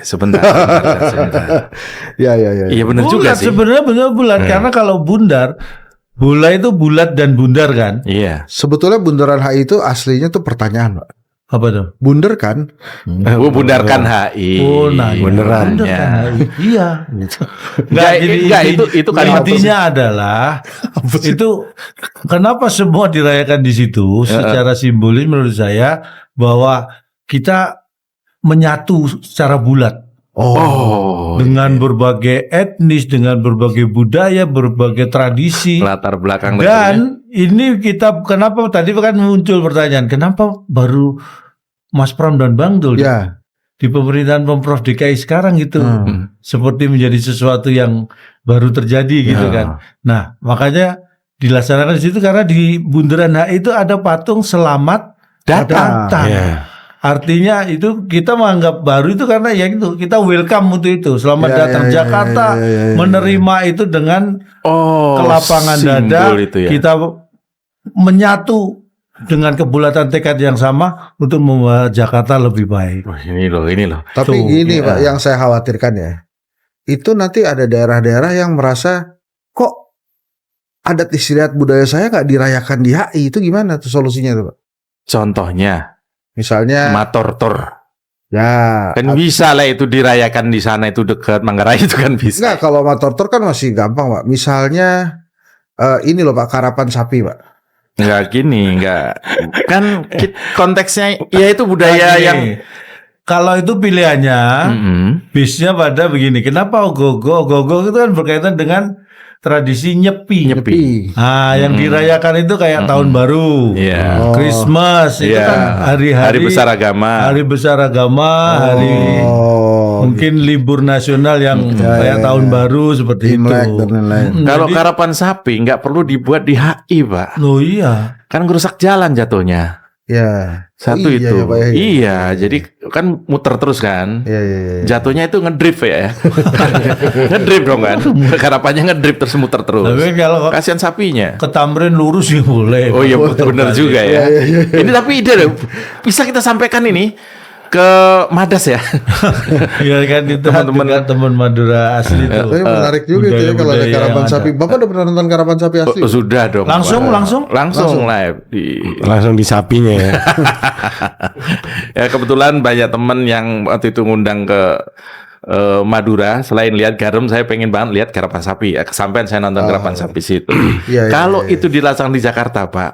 Speaker 1: Sebentar.
Speaker 2: Iya.
Speaker 1: Iya benar juga sih.
Speaker 3: Sebenarnya benar bulat karena kalau bundar, bola itu bulat dan bundar kan?
Speaker 1: Iya.
Speaker 2: Sebetulnya bundaran HI itu aslinya tuh pertanyaan, Pak.
Speaker 3: Apa tuh?
Speaker 2: Bunder kan?
Speaker 1: Bundarkan HI.
Speaker 3: Oh, nah
Speaker 1: beneran.
Speaker 3: Bundarkan HI. Iya.
Speaker 1: Itu kalimat
Speaker 3: intinya adalah itu kenapa semua dirayakan di situ secara simbolis menurut saya bahwa kita menyatu secara bulat. Dengan berbagai etnis, dengan berbagai budaya, berbagai tradisi,
Speaker 1: latar belakang
Speaker 3: dan ini kita kenapa tadi kan muncul pertanyaan kenapa baru Mas Pram dan Bang Dul di pemerintahan Pemprov DKI sekarang gitu seperti menjadi sesuatu yang baru terjadi gitu kan. Nah makanya dilaksanakan di situ karena di Bundaran HI itu ada patung selamat datang. Artinya itu kita menganggap baru itu karena ya itu kita welcome untuk itu selamat datang Jakarta menerima itu dengan kelapangan dada kita menyatu dengan kebulatan tekad yang sama untuk membuat Jakarta lebih baik.
Speaker 1: Ini loh.
Speaker 2: Tapi gini Pak, yang saya khawatirkan ya itu nanti ada daerah-daerah yang merasa kok adat istiadat budaya saya nggak dirayakan di HI, itu gimana tuh solusinya tuh Pak?
Speaker 1: Contohnya.
Speaker 2: Misalnya
Speaker 1: Matortor.
Speaker 2: Ya.
Speaker 1: Kan bisa lah itu dirayakan di sana itu dekat Manggarai itu kan bisa.
Speaker 2: Enggak, kalau Matortor kan masih gampang Pak. Misalnya ini loh Pak, karapan sapi Pak.
Speaker 3: Enggak.
Speaker 1: Kan konteksnya ya itu budaya yang
Speaker 3: kalau itu pilihannya bisnya pada begini. Kenapa ogoh-ogoh? Ogoh-ogoh itu kan berkaitan dengan tradisi nyepi. Yang dirayakan itu kayak tahun baru, Christmas itu kan hari besar agama, hari mungkin libur nasional yang kayak tahun baru seperti
Speaker 2: Imlek
Speaker 3: itu.
Speaker 2: dan lain-lain.
Speaker 1: Kalau karapan sapi nggak perlu dibuat di HI Pak.
Speaker 3: Oh iya,
Speaker 1: kan ngerusak jalan jatuhnya.
Speaker 2: Ya.
Speaker 1: Satu itu. Ya, Pak, iya, jadi kan muter terus kan.
Speaker 2: Iya.
Speaker 1: Jatuhnya itu ngedrift ya. Ngedrift dong kan. Karapannya ngedrift terus muter terus.
Speaker 3: Tapi kalau
Speaker 1: kasihan sapinya.
Speaker 3: Ke Tamrin lurus ya boleh.
Speaker 1: Oh iya benar juga ya. Ini tapi ide loh. Bisa kita sampaikan ini ke Madas ya.
Speaker 3: Iya kan itu teman Madura asli itu.
Speaker 2: Tapi menarik juga itu ya kalau ada karapan sapi. Bapak udah pernah nonton karapan sapi asli?
Speaker 1: Sudah dong. Langsung live
Speaker 4: langsung di sapinya ya.
Speaker 1: Ya kebetulan banyak teman yang waktu itu ngundang ke Madura. Selain lihat garam, saya pengen banget lihat karapan sapi. Kesampaian saya nonton karapan sapi situ. Kalau itu dilaksanakan di Jakarta, Pak,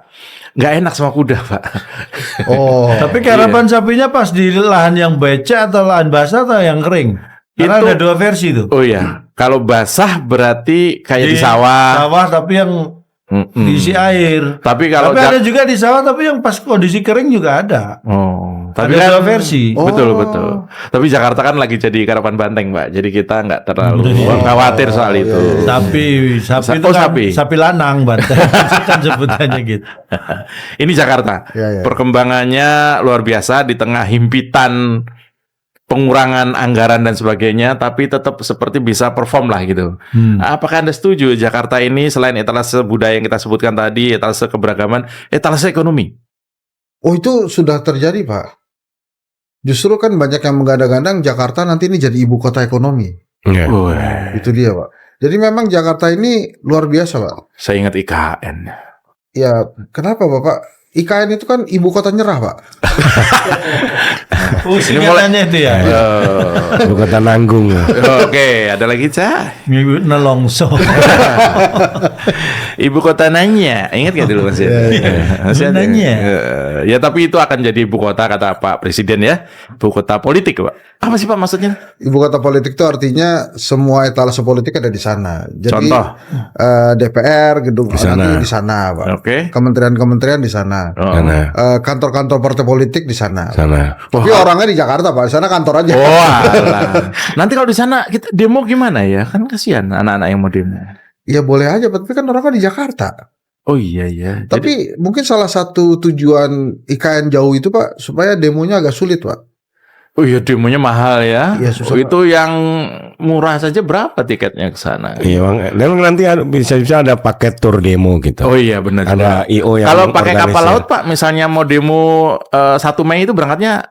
Speaker 1: nggak enak sama kuda, Pak.
Speaker 3: Tapi karapan sapinya pas di lahan yang becek atau lahan basah atau yang kering? Karena ada dua versi tuh.
Speaker 1: Oh iya, kalau basah berarti kayak di sawah.
Speaker 3: Sawah tapi yang diisi air.
Speaker 1: Tapi kalau
Speaker 3: ada juga di sawah tapi yang pas kondisi kering juga ada.
Speaker 1: Tapi
Speaker 3: ada
Speaker 1: kan,
Speaker 3: dua versi.
Speaker 1: Betul. Tapi Jakarta kan lagi jadi karapan banteng, Pak. Jadi kita nggak terlalu khawatir soal itu.
Speaker 3: Tapi sapi itu kan sapi lanang banteng. Kan sebutannya gitu.
Speaker 1: Ini Jakarta. Perkembangannya luar biasa di tengah himpitan pengurangan anggaran dan sebagainya, tapi tetap seperti bisa perform lah gitu. Apakah Anda setuju Jakarta ini selain etalase budaya yang kita sebutkan tadi, etalase keberagaman, etalase ekonomi?
Speaker 2: Oh itu sudah terjadi Pak. Justru kan banyak yang menggadang-gadang Jakarta nanti ini jadi ibu kota ekonomi. Itu dia Pak. Jadi memang Jakarta ini luar biasa Pak.
Speaker 1: Saya ingat IKN.
Speaker 2: Ya kenapa Bapak? IKN itu kan ibu kota nyerah, Pak.
Speaker 3: Singkatannya itu ya.
Speaker 4: Ibu kota nanggung.
Speaker 1: Oke, ada lagi Cah.
Speaker 3: Ibu nelongso.
Speaker 1: Ibu kota nanya, ingat gak dulu Mas? Masih ada.
Speaker 3: Nanya.
Speaker 1: Ya tapi itu akan jadi ibu kota kata Pak Presiden ya, ibu kota politik Pak. Apa sih Pak maksudnya?
Speaker 2: Ibu kota politik itu artinya semua etalase politik ada di sana. Jadi
Speaker 1: Contoh?
Speaker 2: DPR, gedung
Speaker 4: sana.
Speaker 2: di sana, Pak.
Speaker 1: Oke.
Speaker 2: Kementerian-kementerian di sana.
Speaker 4: Sana.
Speaker 2: Kantor-kantor partai politik di sana.
Speaker 4: Sana.
Speaker 2: Tapi orangnya di Jakarta, Pak. Di sana kantor aja.
Speaker 1: Oh, alah. Nanti kalau di sana kita demo gimana ya? Kan kasihan anak-anak yang mau demo.
Speaker 2: Ya boleh aja, tapi kan orangnya di Jakarta.
Speaker 1: Oh iya iya.
Speaker 2: Tapi mungkin salah satu tujuan IKN jauh itu, Pak, supaya demonya agak sulit, Pak.
Speaker 1: Oh iya demonya mahal ya.
Speaker 2: Iya, susah,
Speaker 1: itu yang murah saja berapa tiketnya ke sana?
Speaker 4: Iya bang, dan nanti bisa ada paket tour demo gitu.
Speaker 1: Oh iya benar.
Speaker 4: Ada IO yang
Speaker 1: kalau pakai kapal
Speaker 4: organisir.
Speaker 1: laut Pak, misalnya mau demo 1 Mei itu berangkatnya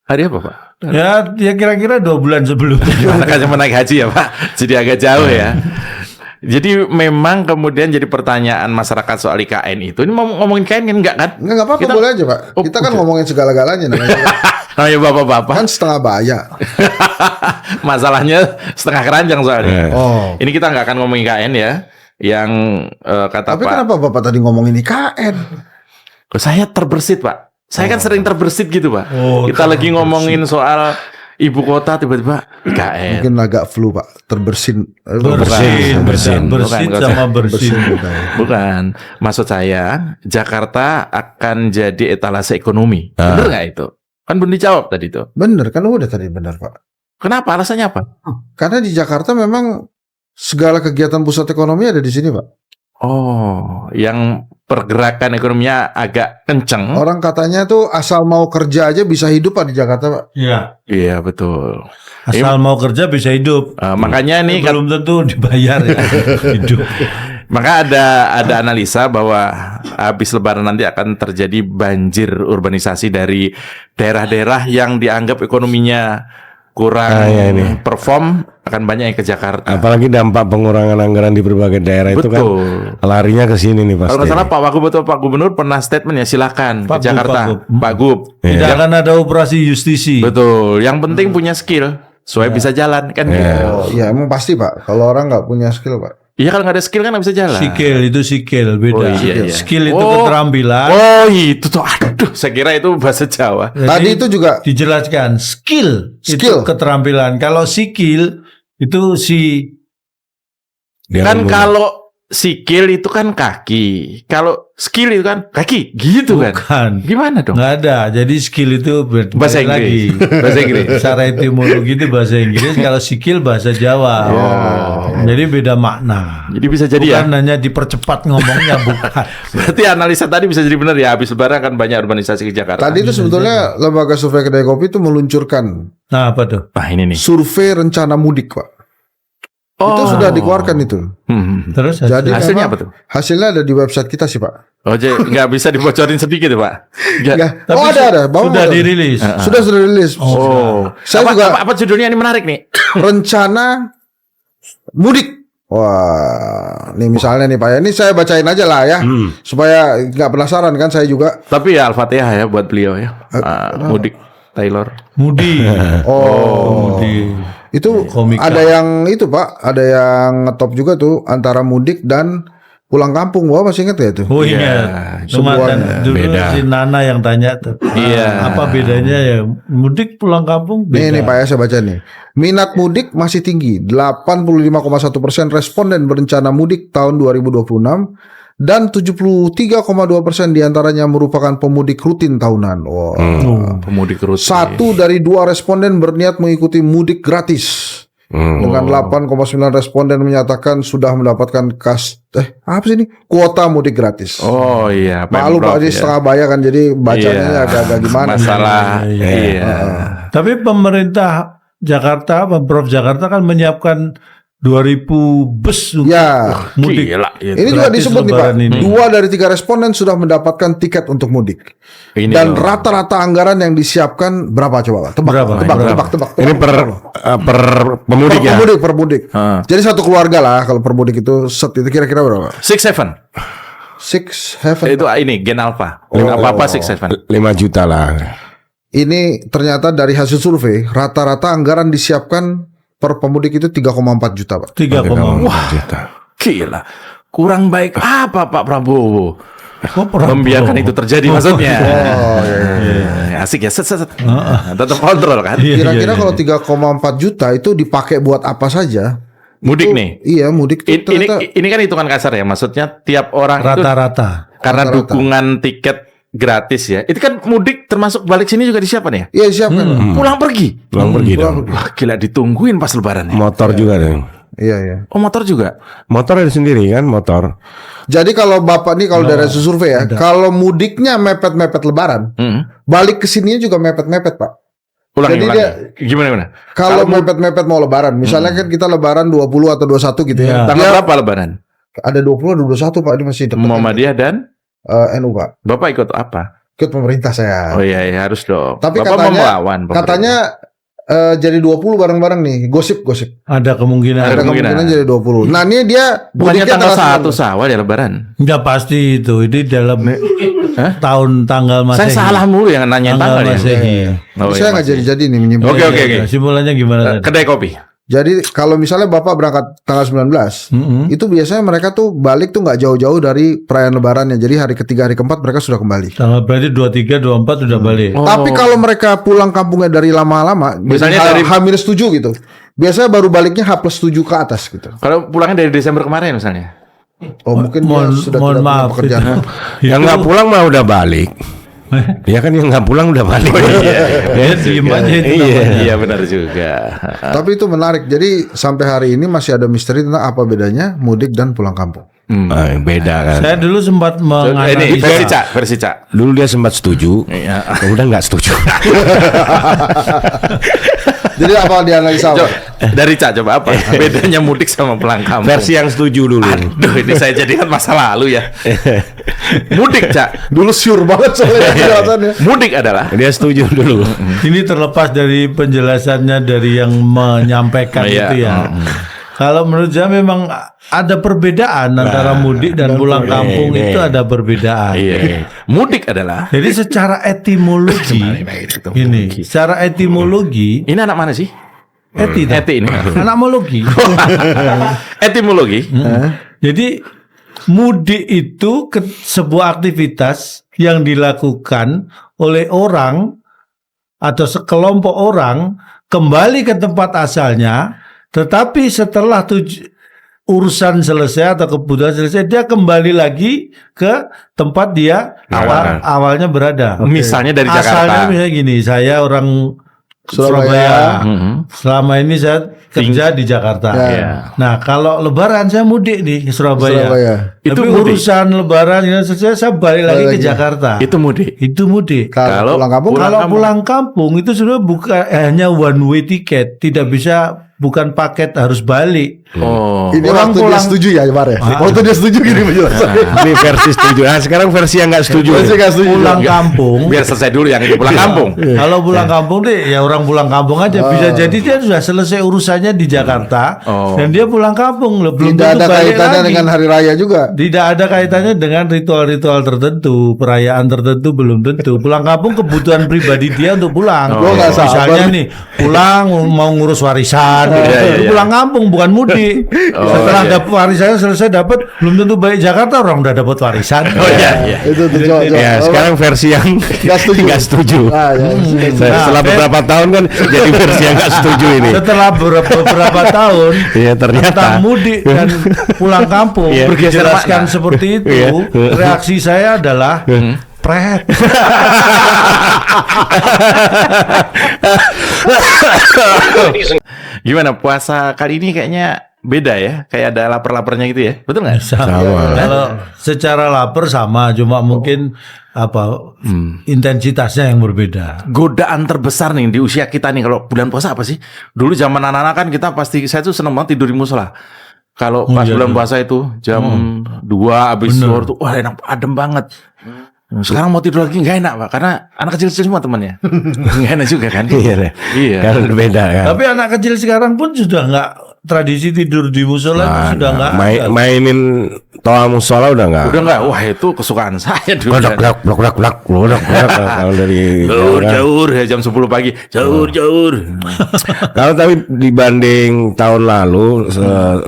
Speaker 1: hari apa Pak?
Speaker 3: Ya kira-kira 2 bulan sebelumnya.
Speaker 1: Karena cuma naik haji ya Pak, jadi agak jauh ya. Jadi memang kemudian jadi pertanyaan masyarakat soal IKN itu. Ini mau ngomongin IKN kan enggak kan?
Speaker 2: Enggak apa-apa,
Speaker 1: Kita-
Speaker 2: boleh aja, Pak.
Speaker 1: Oh,
Speaker 2: Kita kan
Speaker 1: udah.
Speaker 2: ngomongin segala-galanya namanya.
Speaker 1: Namanya bapak-bapak.
Speaker 2: Kan setengah bahaya.
Speaker 1: Masalahnya setengah keranjang soalnya.
Speaker 2: Oh.
Speaker 1: Ini kita nggak akan ngomongin IKN ya. Yang kata
Speaker 2: Tapi
Speaker 1: Pak,
Speaker 2: kenapa Bapak tadi ngomongin IKN?
Speaker 1: saya terbersit Pak. Saya kan sering terbersit gitu Pak.
Speaker 3: Oh,
Speaker 1: Kita lagi ngomongin soal ibu kota tiba-tiba IKN.
Speaker 2: Mungkin agak flu, Pak. Terbersin.
Speaker 3: Bersin
Speaker 1: Bukan,
Speaker 3: sama bersin.
Speaker 1: Bukan. Maksud saya Jakarta akan jadi etalase ekonomi. Bener nggak itu? Kan belum dijawab tadi itu.
Speaker 2: Bener kan udah tadi benar, Pak.
Speaker 1: Kenapa? Alasannya apa?
Speaker 2: Karena di Jakarta memang segala kegiatan pusat ekonomi ada di sini, Pak.
Speaker 1: Oh, yang pergerakan ekonominya agak kenceng.
Speaker 2: Orang katanya tuh asal mau kerja aja bisa hidup, Pak, di Jakarta, Pak.
Speaker 3: Iya.
Speaker 1: Iya betul.
Speaker 3: Asal mau kerja bisa hidup.
Speaker 1: Makanya nih
Speaker 3: Belum tentu dibayar ya. Hidup.
Speaker 1: maka ada analisa bahwa habis Lebaran nanti akan terjadi banjir urbanisasi dari daerah-daerah yang dianggap ekonominya kurang perform, akan banyak yang ke Jakarta.
Speaker 4: Apalagi dampak pengurangan anggaran di berbagai daerah itu kan larinya ke sini nih pasti.
Speaker 1: Kalau nggak salah Pak Wagub atau Pak Gubernur pernah statement ya, silakan ke Jakarta, Pak Gub.
Speaker 3: Tidak akan ada operasi justisi.
Speaker 1: Betul. Yang penting punya skill, supaya bisa jalan kan. Gitu.
Speaker 2: Ya emang pasti, Pak. Kalau orang nggak punya skill, Pak.
Speaker 1: Iya kalau nggak ada skill kan nggak bisa jalan.
Speaker 3: Skill beda.
Speaker 1: Oh, iya, iya.
Speaker 3: Skill itu
Speaker 1: Oh.
Speaker 3: keterampilan.
Speaker 1: Oh itu tuh, aduh, saya kira itu bahasa Jawa.
Speaker 3: Jadi,
Speaker 2: Tadi itu juga
Speaker 3: dijelaskan skill itu
Speaker 2: Skill.
Speaker 3: keterampilan. Kalau skill itu
Speaker 1: Kan kalau sikil itu kan kaki, kalau skill itu kan kaki, gitu kan?
Speaker 3: bukan.
Speaker 1: Gimana dong?
Speaker 3: Nggak ada. Jadi skill itu
Speaker 1: Bahasa
Speaker 3: balik
Speaker 1: Inggris.
Speaker 3: lagi.
Speaker 1: Bahasa Inggris.
Speaker 3: Secara etimologi itu bahasa Inggris. Kalau skill bahasa Jawa. Jadi beda makna.
Speaker 1: Jadi bisa jadi
Speaker 3: Bukan
Speaker 1: ya.
Speaker 3: hanya dipercepat ngomongnya, bukan.
Speaker 1: Berarti analisa tadi bisa jadi benar ya. Habis Lebaran kan banyak urbanisasi ke Jakarta.
Speaker 2: tadi itu sebetulnya lembaga survei Kedai Kopi itu meluncurkan
Speaker 3: Nah, apa tuh?
Speaker 1: Nah ini nih.
Speaker 2: survei rencana mudik, Pak. Itu sudah dikeluarkan itu.
Speaker 3: Terus
Speaker 2: Jadi
Speaker 1: Hasilnya
Speaker 2: memang
Speaker 1: apa tuh?
Speaker 2: Hasilnya ada di website kita sih, Pak.
Speaker 1: Oh jadi nggak bisa dibocorin sedikit ya Pak? Nggak.
Speaker 2: Enggak.
Speaker 3: Tapi
Speaker 2: Oh, ada. Bapak
Speaker 3: sudah
Speaker 2: mau tahu?
Speaker 3: dirilis.
Speaker 2: Sudah dirilis.
Speaker 1: Oh.
Speaker 2: Saya
Speaker 1: apa,
Speaker 2: juga
Speaker 1: apa judulnya ini menarik nih?
Speaker 2: rencana mudik. Wah, nih misalnya nih Pak ya. Ini saya bacain aja lah ya. Supaya nggak penasaran kan saya juga.
Speaker 1: Tapi ya Al-Fatihah ya buat beliau ya. Mudik Taylor.
Speaker 3: Mudi.
Speaker 2: Oh.
Speaker 3: Mudi.
Speaker 2: Itu
Speaker 3: Komika.
Speaker 2: ada yang itu Pak, ada yang ngetop juga tuh antara mudik dan pulang kampung. Wah, masih inget ya itu?
Speaker 3: Oh
Speaker 1: Iya,
Speaker 3: ingat. Cuma
Speaker 2: semuanya
Speaker 3: dulu
Speaker 4: beda.
Speaker 3: si Nana yang tanya tuh.
Speaker 1: Iya.
Speaker 3: Apa bedanya ya? Mudik pulang kampung beda.
Speaker 2: Nih Pak ya, saya baca nih. Minat mudik masih tinggi. 85,1% responden berencana mudik tahun 2026 dan 73,2% diantaranya merupakan pemudik rutin tahunan. Wow.
Speaker 1: Pemudik rutin.
Speaker 2: 1 dari 2 responden berniat mengikuti mudik gratis. Dengan 8,9 responden menyatakan sudah mendapatkan apa sih ini? Kuota mudik gratis.
Speaker 1: Oh iya.
Speaker 2: Malu
Speaker 1: Pemprov
Speaker 2: Pak, ini
Speaker 1: ya.
Speaker 2: setengah bayar kan, jadi bacanya
Speaker 1: Iya.
Speaker 2: agak-agak gimana.
Speaker 1: Masalah. Iya.
Speaker 3: Tapi pemerintah Jakarta, Pemprov Jakarta kan menyiapkan 2.000 bus untuk
Speaker 2: Ya,
Speaker 3: mudik.
Speaker 1: Gila. Gitu.
Speaker 2: ini juga
Speaker 3: Gratis
Speaker 2: disebut nih Pak.
Speaker 3: lebaran ini.
Speaker 2: 2 dari 3 responden sudah mendapatkan tiket untuk mudik.
Speaker 1: Ini
Speaker 2: Dan
Speaker 1: loh.
Speaker 2: rata-rata anggaran yang disiapkan berapa coba Pak? Tebak,
Speaker 3: Berapa?
Speaker 2: tebak.
Speaker 4: Ini per pemudik ya.
Speaker 2: Per mudik. Jadi satu keluarga lah kalau per mudik itu set itu kira-kira berapa?
Speaker 1: 6-7.
Speaker 2: Six Heaven.
Speaker 1: Itu ini Gen Alpha. Apa Six Heaven?
Speaker 4: 5 juta lah.
Speaker 2: Ini ternyata dari hasil survei rata-rata anggaran disiapkan per pemudik itu 3,4 juta, Pak.
Speaker 3: 3,4
Speaker 4: juta.
Speaker 1: Gila. Kurang baik apa Pak Prabowo?
Speaker 3: Prabowo?
Speaker 1: Membiarkan itu terjadi maksudnya. Asik ya, set. Tetap kontrol kan?
Speaker 2: Kira-kira kalau 3,4 juta itu dipakai buat apa saja?
Speaker 1: Mudik
Speaker 2: Itu,
Speaker 1: nih.
Speaker 2: Iya, mudik itu ternyata
Speaker 1: Ini kan hitungan kasar ya, maksudnya tiap orang itu
Speaker 3: rata-rata.
Speaker 1: karena
Speaker 2: Rata-rata.
Speaker 1: dukungan tiket gratis ya. Itu kan mudik termasuk balik sini juga disiapkan ya?
Speaker 2: Iya, siapkan.
Speaker 1: Pulang pergi.
Speaker 4: Pulang pergi dong.
Speaker 1: Wah, gila ditungguin pas lebaran ya.
Speaker 4: Motor juga dong.
Speaker 2: Iya.
Speaker 1: Oh, motor juga.
Speaker 4: Motor ada sendiri kan, motor.
Speaker 2: Jadi kalau Bapak nih kalau dari hasil survei ya, kalau mudiknya mepet-mepet lebaran, balik ke sininya juga mepet-mepet, Pak.
Speaker 1: Ulangi.
Speaker 2: Jadi dia
Speaker 1: Gimana?
Speaker 2: kalau mepet-mepet mau lebaran, misalnya kan kita lebaran 20 atau 21 gitu ya.
Speaker 1: Tanggal
Speaker 2: Dia
Speaker 1: berapa lebaran?
Speaker 2: ada 20 atau 21, Pak, ini masih dekat.
Speaker 1: Muhammadiyah dan
Speaker 2: NU, Pak.
Speaker 1: Bapak ikut apa?
Speaker 2: Ikut pemerintah saya.
Speaker 1: Oh iya, harus dong.
Speaker 2: Tapi
Speaker 1: Bapak
Speaker 2: katanya-
Speaker 1: melawan pemerintah.
Speaker 2: Katanya jadi 20 bareng-bareng nih, gosip.
Speaker 3: Ada kemungkinan.
Speaker 2: Ada kemungkinan jadi 20. Nah, ini dia
Speaker 1: bukannya
Speaker 2: mudiknya
Speaker 1: tanggal 1
Speaker 2: 19.
Speaker 1: Syawal ya lebaran.
Speaker 3: Enggak pasti itu. Ini dalam tahun tanggal
Speaker 1: Saya
Speaker 3: Masehi.
Speaker 1: salah mulu yang nanyain tanggal ya.
Speaker 3: Masehi.
Speaker 1: Oh,
Speaker 2: Saya
Speaker 1: iya,
Speaker 2: nggak
Speaker 1: Mas.
Speaker 2: jadi nih menyimpulkan.
Speaker 1: Oke.
Speaker 3: Nah, simpulannya gimana tadi?
Speaker 1: Kedai kopi.
Speaker 2: Jadi kalau misalnya Bapak berangkat tanggal 19, itu biasanya mereka tuh balik tuh nggak jauh-jauh dari perayaan lebarannya. Jadi hari ketiga, hari keempat mereka sudah kembali.
Speaker 3: Tanggal berarti 23, 24 sudah balik.
Speaker 2: Tapi kalau mereka pulang kampungnya dari lama-lama,
Speaker 1: Misalnya dari-
Speaker 2: H-7 gitu. Biasanya baru baliknya H+7 ke atas gitu.
Speaker 1: Kalau pulangnya dari Desember kemarin misalnya.
Speaker 2: Oh, mungkin dia sudah
Speaker 3: mohon
Speaker 2: tidak punya
Speaker 3: maaf,
Speaker 2: pekerjaan.
Speaker 4: Yang nggak pulang mah udah balik. Ya kan yang nggak pulang udah balik.
Speaker 3: Ya, diem aja itu namanya.
Speaker 1: Iya benar juga.
Speaker 2: Tapi itu menarik. Jadi sampai hari ini masih ada misteri tentang apa bedanya mudik dan pulang kampung.
Speaker 4: Beda kan.
Speaker 3: Saya dulu sempat
Speaker 1: Ini
Speaker 3: menganalisa.
Speaker 1: versi Cak.
Speaker 4: Dulu dia sempat setuju,
Speaker 1: Iya.
Speaker 4: kemudian nggak setuju.
Speaker 2: Jadi apa dianalisa?
Speaker 1: Coba, dari Cak coba apa bedanya mudik sama pulang kampung?
Speaker 4: Versi yang setuju dulu.
Speaker 1: Aduh, ini saya jadikan masa lalu ya. Mudik Cak.
Speaker 2: Dulu sure banget soalnya penjelasannya.
Speaker 1: Mudik adalah
Speaker 4: Dia setuju dulu.
Speaker 3: Ini terlepas dari penjelasannya dari yang menyampaikan
Speaker 1: Iya.
Speaker 3: itu ya. Kalau menurut saya memang ada perbedaan antara mudik dan pulang kampung itu ada perbedaan.
Speaker 1: iya. Mudik adalah
Speaker 3: Jadi secara etimologi ini, secara etimologi,
Speaker 1: ini anak mana sih?
Speaker 3: eti
Speaker 1: Eti ini.
Speaker 3: anamologi.
Speaker 1: Etimologi.
Speaker 3: Jadi mudik itu sebuah aktivitas yang dilakukan oleh orang atau sekelompok orang kembali ke tempat asalnya, tetapi setelah urusan selesai atau kebutuhan selesai, dia kembali lagi ke tempat dia awalnya berada.
Speaker 1: Misalnya dari Jakarta.
Speaker 3: Asalnya misalnya gini, saya orang Surabaya. Selama ini saya kerja di Jakarta.
Speaker 1: Ya.
Speaker 3: Nah, kalau Lebaran saya mudik di Surabaya.
Speaker 1: Itu
Speaker 3: Tapi
Speaker 1: mudik.
Speaker 3: urusan Lebaran yang selesai saya balik lagi ke Jakarta.
Speaker 1: Itu mudik.
Speaker 3: Itu mudik.
Speaker 2: Kalau pulang kampung,
Speaker 3: Kalau pulang kampung itu sudah bukan hanya one way ticket, tidak bisa, bukan paket harus balik.
Speaker 1: Oh.
Speaker 2: ini
Speaker 3: Orang
Speaker 2: waktu dia
Speaker 3: pulang-
Speaker 2: setuju ya kemarin. Waktu dia setuju gini penjelasannya.
Speaker 4: Ini versi setuju. Nah sekarang versi yang nggak setuju.
Speaker 2: Versi nggak setuju.
Speaker 3: Pulang kampung.
Speaker 1: Biar selesai dulu yang itu pulang kampung.
Speaker 3: Kalau pulang kampung deh, ya orang pulang kampung aja. Bisa jadi dia sudah selesai urusannya di Jakarta
Speaker 1: Oh.
Speaker 3: dan dia pulang kampung. Belum
Speaker 2: Tidak
Speaker 3: tentu
Speaker 2: ada
Speaker 3: balik
Speaker 2: kaitannya
Speaker 3: lagi.
Speaker 2: dengan hari raya juga.
Speaker 3: Tidak ada kaitannya dengan ritual-ritual tertentu, perayaan tertentu belum tentu. Pulang kampung kebutuhan pribadi dia untuk pulang.
Speaker 2: Gua nggak sabar.
Speaker 3: Misalnya nih, pulang mau ngurus warisan,
Speaker 1: Iya.
Speaker 3: pulang kampung bukan mudik. Setelah
Speaker 1: iya.
Speaker 3: dapat warisannya selesai dapat, belum tentu balik Jakarta orang udah dapat warisan.
Speaker 1: Oh iya.
Speaker 2: Itu tuh Cok.
Speaker 4: Ya sekarang versi yang
Speaker 2: Nggak setuju.
Speaker 4: nggak setuju.
Speaker 2: Ah, ya.
Speaker 4: Setelah beberapa tahun kan jadi versi yang nggak setuju ini.
Speaker 3: Setelah beberapa tahun
Speaker 4: Iya ternyata.
Speaker 3: tentang mudik dan pulang kampung
Speaker 4: Iya.
Speaker 3: dijelaskan
Speaker 1: Makna.
Speaker 3: seperti itu,
Speaker 4: Iya.
Speaker 3: reaksi saya adalah pret.
Speaker 1: Gimana puasa kali ini kayaknya beda ya? Kayak ada lapar-laparnya gitu ya? Betul nggak?
Speaker 3: Kalau secara lapar sama, cuma mungkin intensitasnya yang berbeda.
Speaker 1: Godaan terbesar nih di usia kita nih kalau bulan puasa apa sih? Dulu zaman anak-anak kan kita pasti, saya tuh seneng banget tidur di musola. Kalau pas
Speaker 3: iya,
Speaker 1: bulan puasa itu jam 2 habis zuhur tuh wah enak adem banget. Sekarang mau tidur lagi nggak enak Pak, karena anak kecil-kecil semua temannya. Nggak enak juga kan? Iya.
Speaker 4: Kan beda kan.
Speaker 3: Tapi anak kecil sekarang pun sudah nggak tradisi tidur di musola itu sudah nggak ada.
Speaker 4: Mainin toa musola udah nggak?
Speaker 1: Udah nggak. Wah itu kesukaan saya dulu.
Speaker 4: Blok kalau dari
Speaker 1: Jauh ya jam 10 pagi. Jauh.
Speaker 4: Kalau tapi dibanding tahun lalu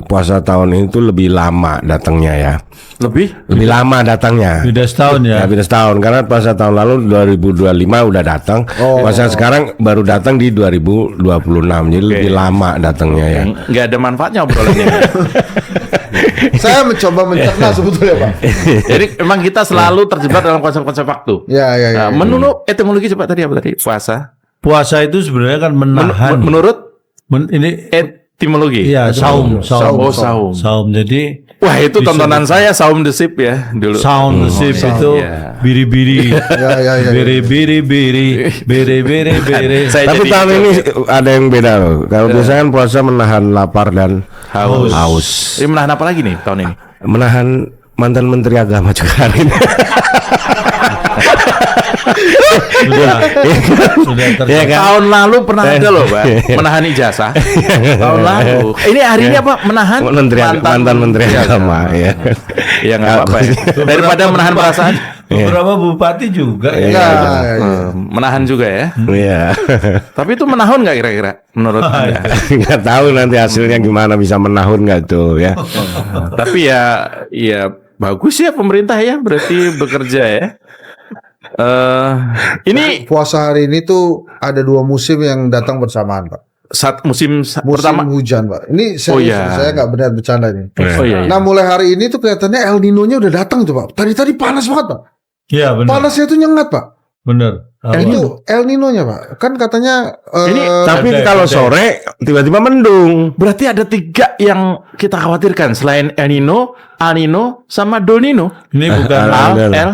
Speaker 4: puasa tahun ini tuh lebih lama datangnya ya.
Speaker 1: Lebih
Speaker 4: lama datangnya.
Speaker 3: Beda setahun ya.
Speaker 4: Beda setahun karena puasa tahun lalu 2025 udah datang. Puasa sekarang baru datang di 2026. Jadi lebih lama datangnya ya.
Speaker 1: Nggak ada manfaatnya obrolannya.
Speaker 2: Saya mencoba mencerna sebetulnya Pak.
Speaker 1: Jadi emang kita selalu terjebak dalam konsep-konsep waktu.
Speaker 2: Ya.
Speaker 1: Menurut etimologi coba tadi apa tadi?
Speaker 3: Puasa itu sebenarnya kan menahan.
Speaker 1: Menurut
Speaker 3: ini
Speaker 1: etimologi.
Speaker 3: Iya, saum.
Speaker 1: Oh, saum.
Speaker 3: Saum. Jadi
Speaker 1: wah itu tontonan saya Saum the Ship ya dulu.
Speaker 3: Saum the Ship itu biri-biri.
Speaker 2: Ya.
Speaker 3: Biri-biri.
Speaker 4: Tapi tahun ini ada yang beda loh. Kalau biasanya kan puasa menahan lapar dan haus.
Speaker 1: Ini menahan apa lagi nih tahun ini?
Speaker 4: Menahan mantan Menteri Agama juga hari ini.
Speaker 3: Sudah
Speaker 4: Ya kan?
Speaker 1: Tahun lalu pernah ada loh, Pak, menahan ijazah. Tahun lalu. Ini hari ini apa? Menahan
Speaker 4: mantan Menteri Agama ya.
Speaker 1: Ya nggak apa-apa ya. Daripada menahan perasaan.
Speaker 3: beberapa bupati juga
Speaker 1: menahan juga ya.
Speaker 4: Iya.
Speaker 1: Tapi itu menahun nggak kira-kira menurut Anda?
Speaker 4: Nggak tahu nanti hasilnya gimana, bisa menahun nggak tuh ya.
Speaker 1: Tapi ya bagus ya pemerintah ya, berarti bekerja ya. Ini
Speaker 2: puasa hari ini tuh ada 2 musim yang datang bersamaan Pak.
Speaker 1: Saat musim pertama
Speaker 2: hujan Pak. Ini saya nggak benar bercanda ini.
Speaker 1: Iya.
Speaker 2: Nah mulai hari ini tuh kelihatannya El Nino-nya udah datang tuh Pak. Tadi panas banget Pak.
Speaker 3: Iya benar.
Speaker 2: Panasnya tuh nyengat Pak.
Speaker 3: Benar.
Speaker 2: Itu El Nino-nya Pak. Kan katanya
Speaker 4: tapi kalau sore tiba-tiba mendung.
Speaker 1: Berarti ada 3 yang kita khawatirkan selain El Nino, El Nino, sama Don Nino.
Speaker 3: Ini bukan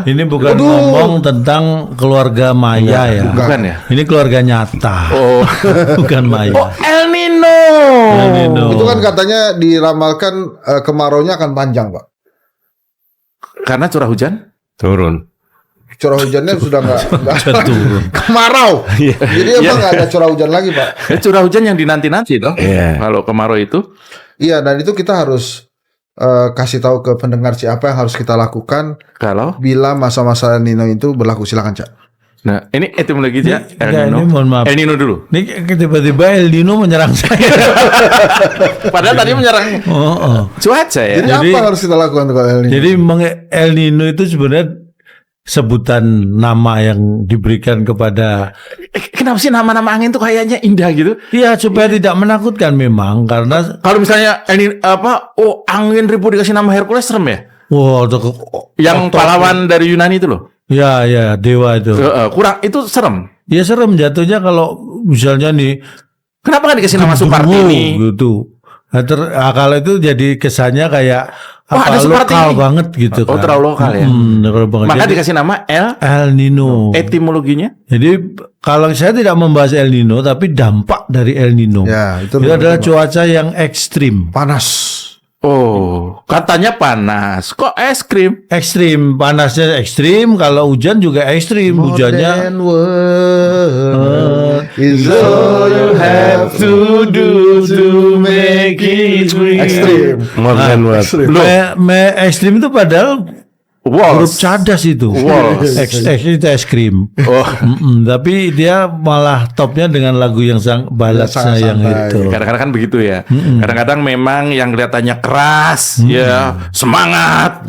Speaker 3: ini bukan ngomong tentang keluarga maya ya.
Speaker 1: Bukan ya.
Speaker 3: Ini keluarga nyata.
Speaker 1: Oh,
Speaker 3: bukan maya.
Speaker 1: Oh, El Nino.
Speaker 2: Itu kan katanya diramalkan kemaraunya akan panjang Pak.
Speaker 1: Karena curah hujan
Speaker 4: turun.
Speaker 2: Curah hujannya sudah nggak
Speaker 3: turun.
Speaker 2: kemarau. Jadi emang nggak ada curah hujan lagi Pak.
Speaker 1: Curah hujan yang dinanti-nanti toh. Kalau kemarau itu.
Speaker 2: Iya, dan itu kita harus kasih tahu ke pendengar apa yang harus kita lakukan
Speaker 1: kalau
Speaker 2: bila masa-masa El Nino itu berlaku. Silakan Cak.
Speaker 1: Nah, ini etimologi ya El Nino.
Speaker 3: Ini mohon maaf.
Speaker 1: El Nino dulu.
Speaker 3: Ini tiba-tiba El Nino menyerang saya.
Speaker 1: Padahal tadi menyerang cuaca ya.
Speaker 2: Jadi apa harus kita lakukan kalau El Nino?
Speaker 3: Jadi El Nino itu sebenarnya sebutan nama yang diberikan kepada.
Speaker 1: Kenapa sih nama-nama angin tuh kayaknya indah gitu?
Speaker 3: Iya, supaya tidak menakutkan memang, karena
Speaker 1: kalau misalnya ini angin ribu dikasih nama Hercules serem ya?
Speaker 3: Wow,
Speaker 1: yang pahlawan dari Yunani itu loh.
Speaker 3: Ya, dewa itu.
Speaker 1: Kurang itu serem.
Speaker 3: Ya serem jatuhnya kalau misalnya nih.
Speaker 1: Kenapa nggak dikasih nama Supartini?
Speaker 3: Gitu. Kalau itu jadi kesannya kayak
Speaker 1: ada
Speaker 3: lokal banget gitu kan.
Speaker 1: Terlalu lokal ya. Maka
Speaker 3: jadi,
Speaker 1: dikasih nama
Speaker 3: El Nino.
Speaker 1: Etimologinya?
Speaker 3: Jadi kalau saya tidak membahas El Nino, tapi dampak dari El Nino.
Speaker 2: Ya, itu
Speaker 3: adalah cuaca yang ekstrim.
Speaker 2: Panas.
Speaker 1: Oh, katanya panas. Kok es krim?
Speaker 3: Ekstrim, panasnya ekstrim. Kalau hujan juga ekstrim. Hujannya.
Speaker 2: Is all you have to do to make it real. Ekstrim.
Speaker 4: More than what?
Speaker 3: Ekstrim itu padahal huruf cadas itu. Itu es krim. Tapi dia malah topnya dengan lagu yang balat sayang itu.
Speaker 1: Kadang-kadang kan begitu ya. Kadang-kadang memang yang kelihatannya keras, ya semangat.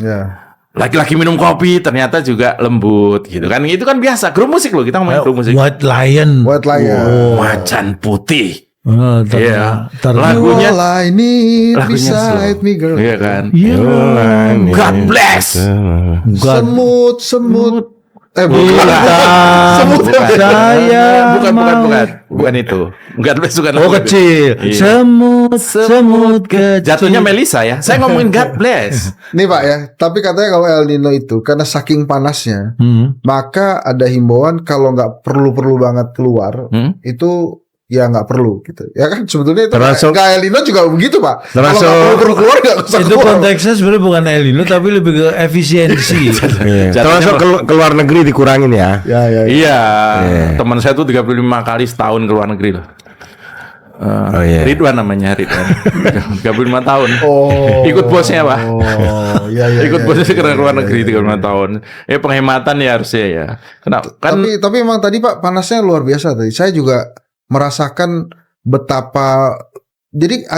Speaker 1: Laki-laki minum kopi ternyata juga lembut gitu kan. Itu kan biasa. Grup musik loh, kita ngomongin grup musik.
Speaker 3: White Lion.
Speaker 1: Macan putih.
Speaker 2: Lagunya beside me girl.
Speaker 1: Iya kan.
Speaker 2: God bless. Semut. Bukan
Speaker 1: itu. God bless bukan.
Speaker 3: Kecil. Semut kecil.
Speaker 1: Jatuhnya Melisa ya. Saya ngomongin God bless.
Speaker 2: Nih Pak ya. Tapi katanya kalau El Nino itu karena saking panasnya, maka ada himbauan kalau nggak perlu banget keluar, itu ya nggak perlu gitu. Ya kan sebetulnya itu El Nino juga begitu Pak. Kalau nggak perlu keluar nggak usah
Speaker 3: itu
Speaker 2: keluar.
Speaker 3: Konteksnya sebenarnya bukan El Nino tapi lebih ke efisiensi.
Speaker 4: Termasuk ke luar negeri dikurangin ya.
Speaker 1: Iya. Teman saya tuh 35 kali setahun ke luar negeri loh. Ridwan namanya, Ridwan. 35 tahun.
Speaker 2: Oh.
Speaker 1: Ikut bosnya, Pak.
Speaker 2: Oh, iya.
Speaker 1: Ikut bosnya ke luar negeri 35 tahun. Penghematan ya harusnya ya. Kenapa? Kan
Speaker 2: Tapi emang tadi Pak panasnya luar biasa tadi. Saya juga merasakan betapa, jadi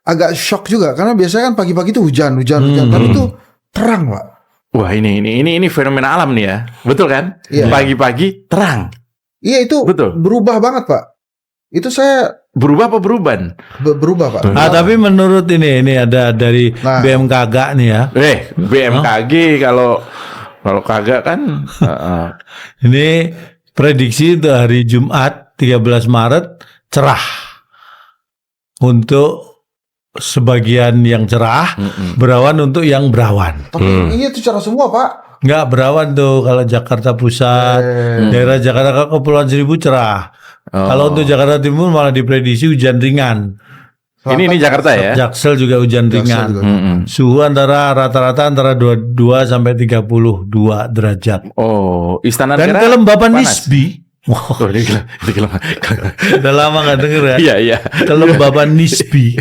Speaker 2: agak shock juga karena biasanya kan pagi-pagi itu hujan, tapi itu terang, Pak.
Speaker 1: wah, ini fenomena alam nih ya. Betul kan?
Speaker 2: Iya.
Speaker 1: Pagi-pagi terang.
Speaker 2: Iya, itu
Speaker 1: Betul.
Speaker 2: berubah banget, Pak. Itu saya
Speaker 1: Berubah apa beruban?
Speaker 2: berubah, Pak.
Speaker 3: Tapi menurut ini ada dari BMKG nih ya.
Speaker 1: BMKG kalau kagak kan
Speaker 3: Ini prediksi untuk hari Jumat 13 Maret cerah. Untuk sebagian yang cerah, berawan untuk yang berawan.
Speaker 2: Tapi iya itu cerah semua, Pak.
Speaker 3: Enggak berawan tuh kalau Jakarta Pusat, daerah Jakarta Kepulauan Seribu cerah. Kalau untuk Jakarta Timur malah diprediksi hujan ringan.
Speaker 1: ini Jakarta ya.
Speaker 3: Jaksel juga hujan ringan. Suhu rata-rata antara 22 sampai 32 derajat.
Speaker 1: Oh, Istana
Speaker 3: Dan
Speaker 1: Negara
Speaker 3: kelembaban
Speaker 1: panas.
Speaker 3: nisbi.
Speaker 1: Oh, ini
Speaker 3: Udah lama nggak denger ya.
Speaker 1: Iya.
Speaker 3: Kelembaban nisbi.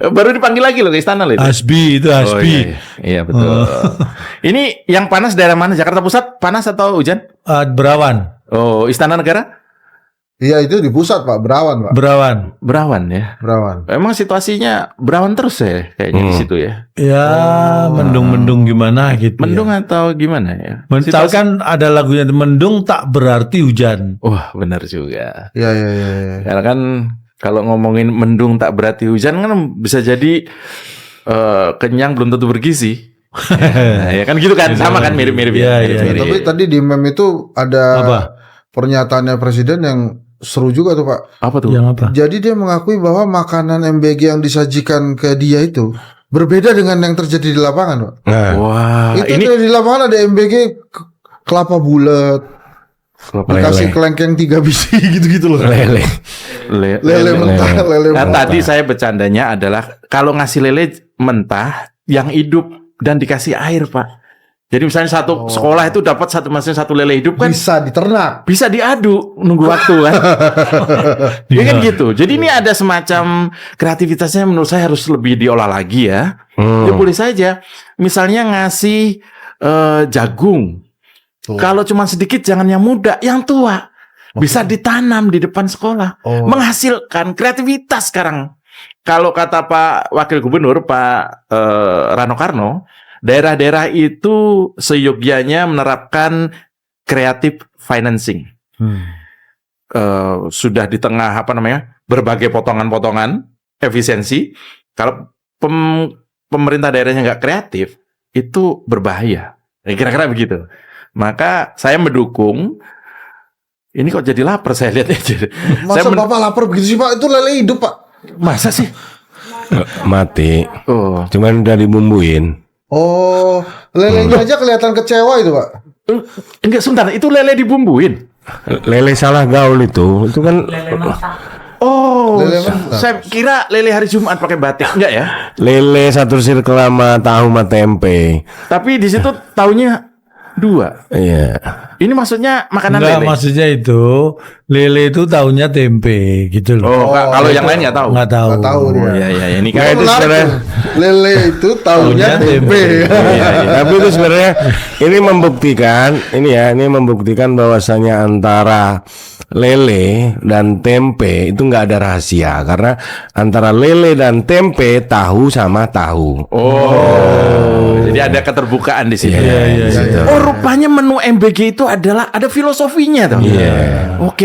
Speaker 1: Baru dipanggil lagi loh ke istana loh.
Speaker 3: Hasbi itu
Speaker 1: Oh,
Speaker 3: hasbi.
Speaker 1: iya betul. Ini yang panas daerah mana? Jakarta Pusat panas atau hujan?
Speaker 3: Berawan.
Speaker 1: Oh, Istana Negara?
Speaker 2: Iya, itu di pusat, Pak. Berawan, Pak.
Speaker 1: Berawan ya.
Speaker 2: Berawan.
Speaker 1: Emang situasinya berawan terus ya kayaknya di situ ya.
Speaker 3: Ya, mendung-mendung gimana gitu.
Speaker 1: Mendung
Speaker 3: ya.
Speaker 1: atau gimana ya?
Speaker 3: Misalkan ada lagunya mendung tak berarti hujan.
Speaker 1: Wah, benar juga.
Speaker 2: Iya.
Speaker 1: Karena kan kalau ngomongin mendung tak berarti hujan kan bisa jadi kenyang belum tentu bergizi. Ya kan gitu kan, sama kan mirip-mirip ya.
Speaker 3: Iya.
Speaker 1: Mirip-mirip.
Speaker 2: Tapi tadi di meme itu ada pernyataannya presiden yang seru juga tuh, Pak.
Speaker 1: Apa tuh?
Speaker 3: Yang apa?
Speaker 2: Jadi dia mengakui bahwa makanan MBG yang disajikan ke dia itu berbeda dengan yang terjadi di lapangan, Pak.
Speaker 1: Wah,
Speaker 2: Itu
Speaker 1: ini
Speaker 2: di lapangan ada MBG kelapa bulat, dikasih kelengkeng 3 biji gitu-gitu loh.
Speaker 4: Lele.
Speaker 2: Lele mentah, lele
Speaker 1: Nah,
Speaker 2: mentah.
Speaker 1: tadi saya bercandanya adalah kalau ngasih lele mentah yang hidup dan dikasih air, Pak. Jadi misalnya satu sekolah itu dapat satu lele hidup kan
Speaker 2: Bisa diternak.
Speaker 1: bisa diadu nunggu waktu kan. Ya kan gitu. Jadi ini ada semacam kreativitasnya menurut saya harus lebih diolah lagi ya. Ya boleh saja. Misalnya ngasih jagung. Kalau cuma sedikit jangan yang muda, yang tua. Bisa ditanam di depan sekolah. Menghasilkan kreativitas sekarang. Kalau kata Pak Wakil Gubernur Pak Rano Karno, daerah-daerah itu seyogyanya menerapkan creative financing. Sudah di tengah berbagai potongan-potongan efisiensi. Kalau pemerintah daerahnya nggak kreatif, itu berbahaya. Kira-kira begitu. Maka saya mendukung. Ini kok jadi lapar saya lihat aja.
Speaker 2: Masa Bapak lapar begitu sih, Pak? Itu lele hidup, Pak.
Speaker 1: Masa sih?
Speaker 4: Mati.
Speaker 1: Oh.
Speaker 4: Cuman udah dibumbuin.
Speaker 2: Oh, lelenya aja kelihatan kecewa itu, Pak.
Speaker 1: Enggak, sebentar. Itu lele dibumbuin.
Speaker 4: Lele salah gaul itu. Itu kan
Speaker 1: Oh,
Speaker 2: Lele mentah.
Speaker 1: saya kira lele hari Jumat pakai batik. Enggak ya?
Speaker 4: lele satu sirkel sama tahu sama tempe.
Speaker 1: Tapi di situ taunya 2.
Speaker 4: Iya.
Speaker 1: Ini maksudnya makanan
Speaker 3: Enggak,
Speaker 1: lele.
Speaker 3: maksudnya itu lele itu taunya tempe gitu loh.
Speaker 1: Kalau yang lain nggak tahu.
Speaker 3: Nggak tahu.
Speaker 2: Nggak tahu dia.
Speaker 1: Oh, iya. Ini
Speaker 4: Nah,
Speaker 1: kan
Speaker 4: itu sebenarnya
Speaker 2: Lele itu taunya tempe.
Speaker 1: Iya.
Speaker 4: tapi itu sebenarnya ini membuktikan bahwasanya antara lele dan tempe itu nggak ada rahasia karena antara lele dan tempe tahu sama tahu.
Speaker 1: Jadi ada keterbukaan di sini.
Speaker 3: Iya.
Speaker 1: Oh, rupanya menu MBG itu ada filosofinya tuh.
Speaker 4: Iya.
Speaker 1: Oke.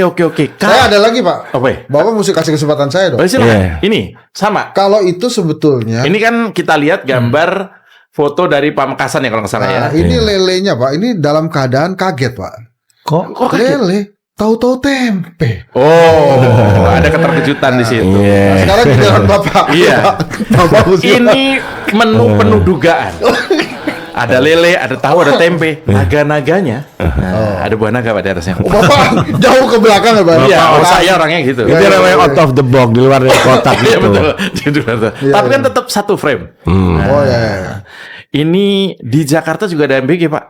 Speaker 2: Saya ada lagi, Pak.
Speaker 1: Apa ya?
Speaker 2: Bapak mesti kasih kesempatan saya dong.
Speaker 1: Silakan. Ini sama.
Speaker 2: Kalau itu sebetulnya
Speaker 1: Ini kan kita lihat gambar foto dari Pamekasan ya kalau nggak salah ya.
Speaker 2: ini lelenya, Pak. Ini dalam keadaan kaget, Pak.
Speaker 3: Kok
Speaker 2: Lele tahu-tahu tempe.
Speaker 1: Oh, ada keterkejutan di situ.
Speaker 2: Nah, sekarang giliran Bapak.
Speaker 1: Iya.
Speaker 2: Bapak mesti
Speaker 1: Ini menu penuh dugaan. Ada lele, ada tahu, ada tempe. Naga-naganya. Nah, ada buah naga pada atasnya.
Speaker 2: Bapak jauh ke belakang ya, Pak.
Speaker 1: Iya, saya orangnya gitu.
Speaker 4: Itu namanya out of the box di luar dari kotak
Speaker 1: Iya
Speaker 4: itu.
Speaker 1: betul. Tapi kan tetap satu frame.
Speaker 2: Oh ya.
Speaker 1: Ini di Jakarta juga ada MBG, Pak.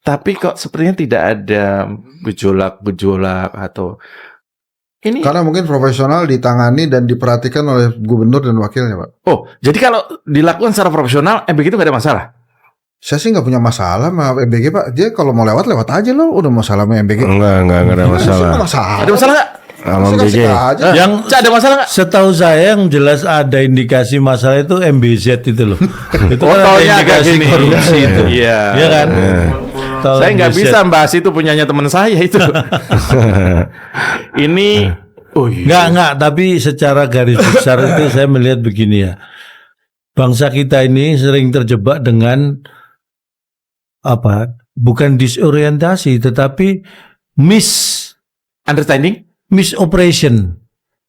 Speaker 1: Tapi kok sepertinya tidak ada gejolak atau Ini
Speaker 2: Karena mungkin profesional ditangani dan diperhatikan oleh gubernur dan wakilnya, Pak.
Speaker 1: Oh, jadi kalau dilakukan secara profesional, MBG itu nggak ada masalah?
Speaker 2: Saya sih nggak punya masalah sama MBG, Pak. Dia kalau mau lewat aja loh. Udah masalah sama MBG.
Speaker 4: Enggak ada masalah.
Speaker 2: Nggak masalah.
Speaker 1: Ada masalah nggak?
Speaker 4: Sama
Speaker 2: Saya
Speaker 4: BG.
Speaker 2: kasih aja.
Speaker 3: Yang
Speaker 1: Ada masalah nggak?
Speaker 3: setahu saya yang jelas ada indikasi masalah itu MBZ itu loh. Itu kan ada
Speaker 1: Taunya agak
Speaker 3: indikasi
Speaker 1: gini.
Speaker 3: korupsi itu.
Speaker 1: Iya.
Speaker 3: Iya kan? Tahu
Speaker 1: Saya nggak
Speaker 3: MBZ.
Speaker 1: bisa bahas itu punyanya teman saya itu. Ini, oh iya.
Speaker 3: Enggak, tapi secara garis besar itu saya melihat begini ya. Bangsa kita ini sering terjebak dengan bukan disorientasi tetapi
Speaker 1: Understanding?
Speaker 3: misoperation.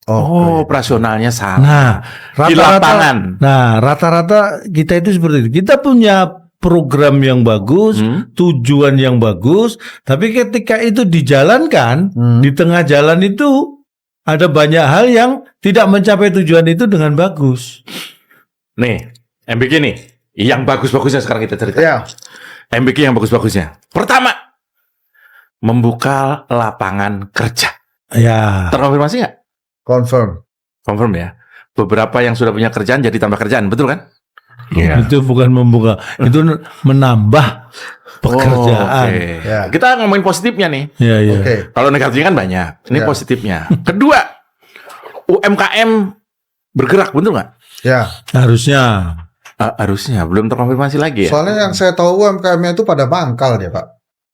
Speaker 1: Oh, operasionalnya salah.
Speaker 3: Nah,
Speaker 1: Di lapangan.
Speaker 3: rata-rata kita itu seperti itu. Kita punya program yang bagus, tujuan yang bagus, tapi ketika itu dijalankan, di tengah jalan itu ada banyak hal yang tidak mencapai tujuan itu dengan bagus.
Speaker 1: Nih, MBG nih, yang bagus-bagusnya sekarang kita cerita.
Speaker 2: Ya.
Speaker 1: MBG yang bagus-bagusnya. Pertama, membuka lapangan kerja.
Speaker 3: Ya.
Speaker 1: Terkonfirmasi nggak?
Speaker 2: Confirm
Speaker 1: Ya. Beberapa yang sudah punya kerjaan jadi tambah kerjaan, betul kan?
Speaker 4: Iya.
Speaker 3: Itu bukan membuka, itu menambah pekerjaan.
Speaker 1: Oke.
Speaker 2: Ya.
Speaker 1: Kita ngomongin positifnya nih.
Speaker 3: Ya, ya.
Speaker 2: Oke.
Speaker 1: Kalau negatifnya kan banyak. Ini
Speaker 2: Ya.
Speaker 1: positifnya. Kedua, UMKM bergerak, betul nggak?
Speaker 2: Ya.
Speaker 3: Harusnya.
Speaker 1: Harusnya belum terkonfirmasi lagi ya.
Speaker 2: Soalnya yang saya tahu UMKM-nya itu pada mangkal dia, Pak.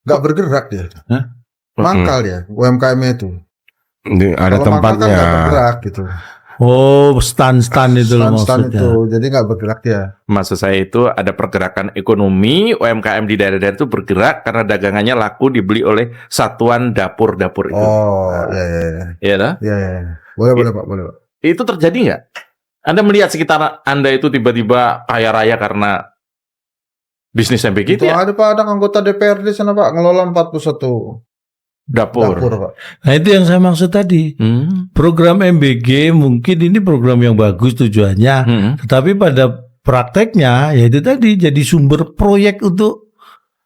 Speaker 2: Nggak bergerak dia.
Speaker 3: Hah?
Speaker 2: Mangkal dia UMKM-nya itu.
Speaker 4: Ada
Speaker 2: Kalau mangkal kan
Speaker 4: tempatnya.
Speaker 2: nggak bergerak gitu.
Speaker 3: Oh, stand itu loh
Speaker 2: Stand
Speaker 3: maksudnya.
Speaker 2: itu, jadi nggak bergerak dia.
Speaker 1: Maksud saya itu ada pergerakan ekonomi, UMKM di daerah-daerah itu bergerak karena dagangannya laku dibeli oleh satuan dapur-dapur itu.
Speaker 2: Oh, ya.
Speaker 1: Iya dah?
Speaker 2: Ya. Boleh Pak, boleh Pak.
Speaker 1: Itu terjadi nggak? Anda melihat sekitar Anda itu tiba-tiba kaya raya karena bisnis MBG itu
Speaker 2: Itu
Speaker 1: ya?
Speaker 2: ada Pak, ada anggota DPRD sana Pak, ngelola 41
Speaker 1: Dapur.
Speaker 2: dapur Pak.
Speaker 3: Nah, itu yang saya maksud tadi. Program MBG mungkin ini program yang bagus tujuannya, tetapi pada prakteknya ya itu tadi jadi sumber proyek untuk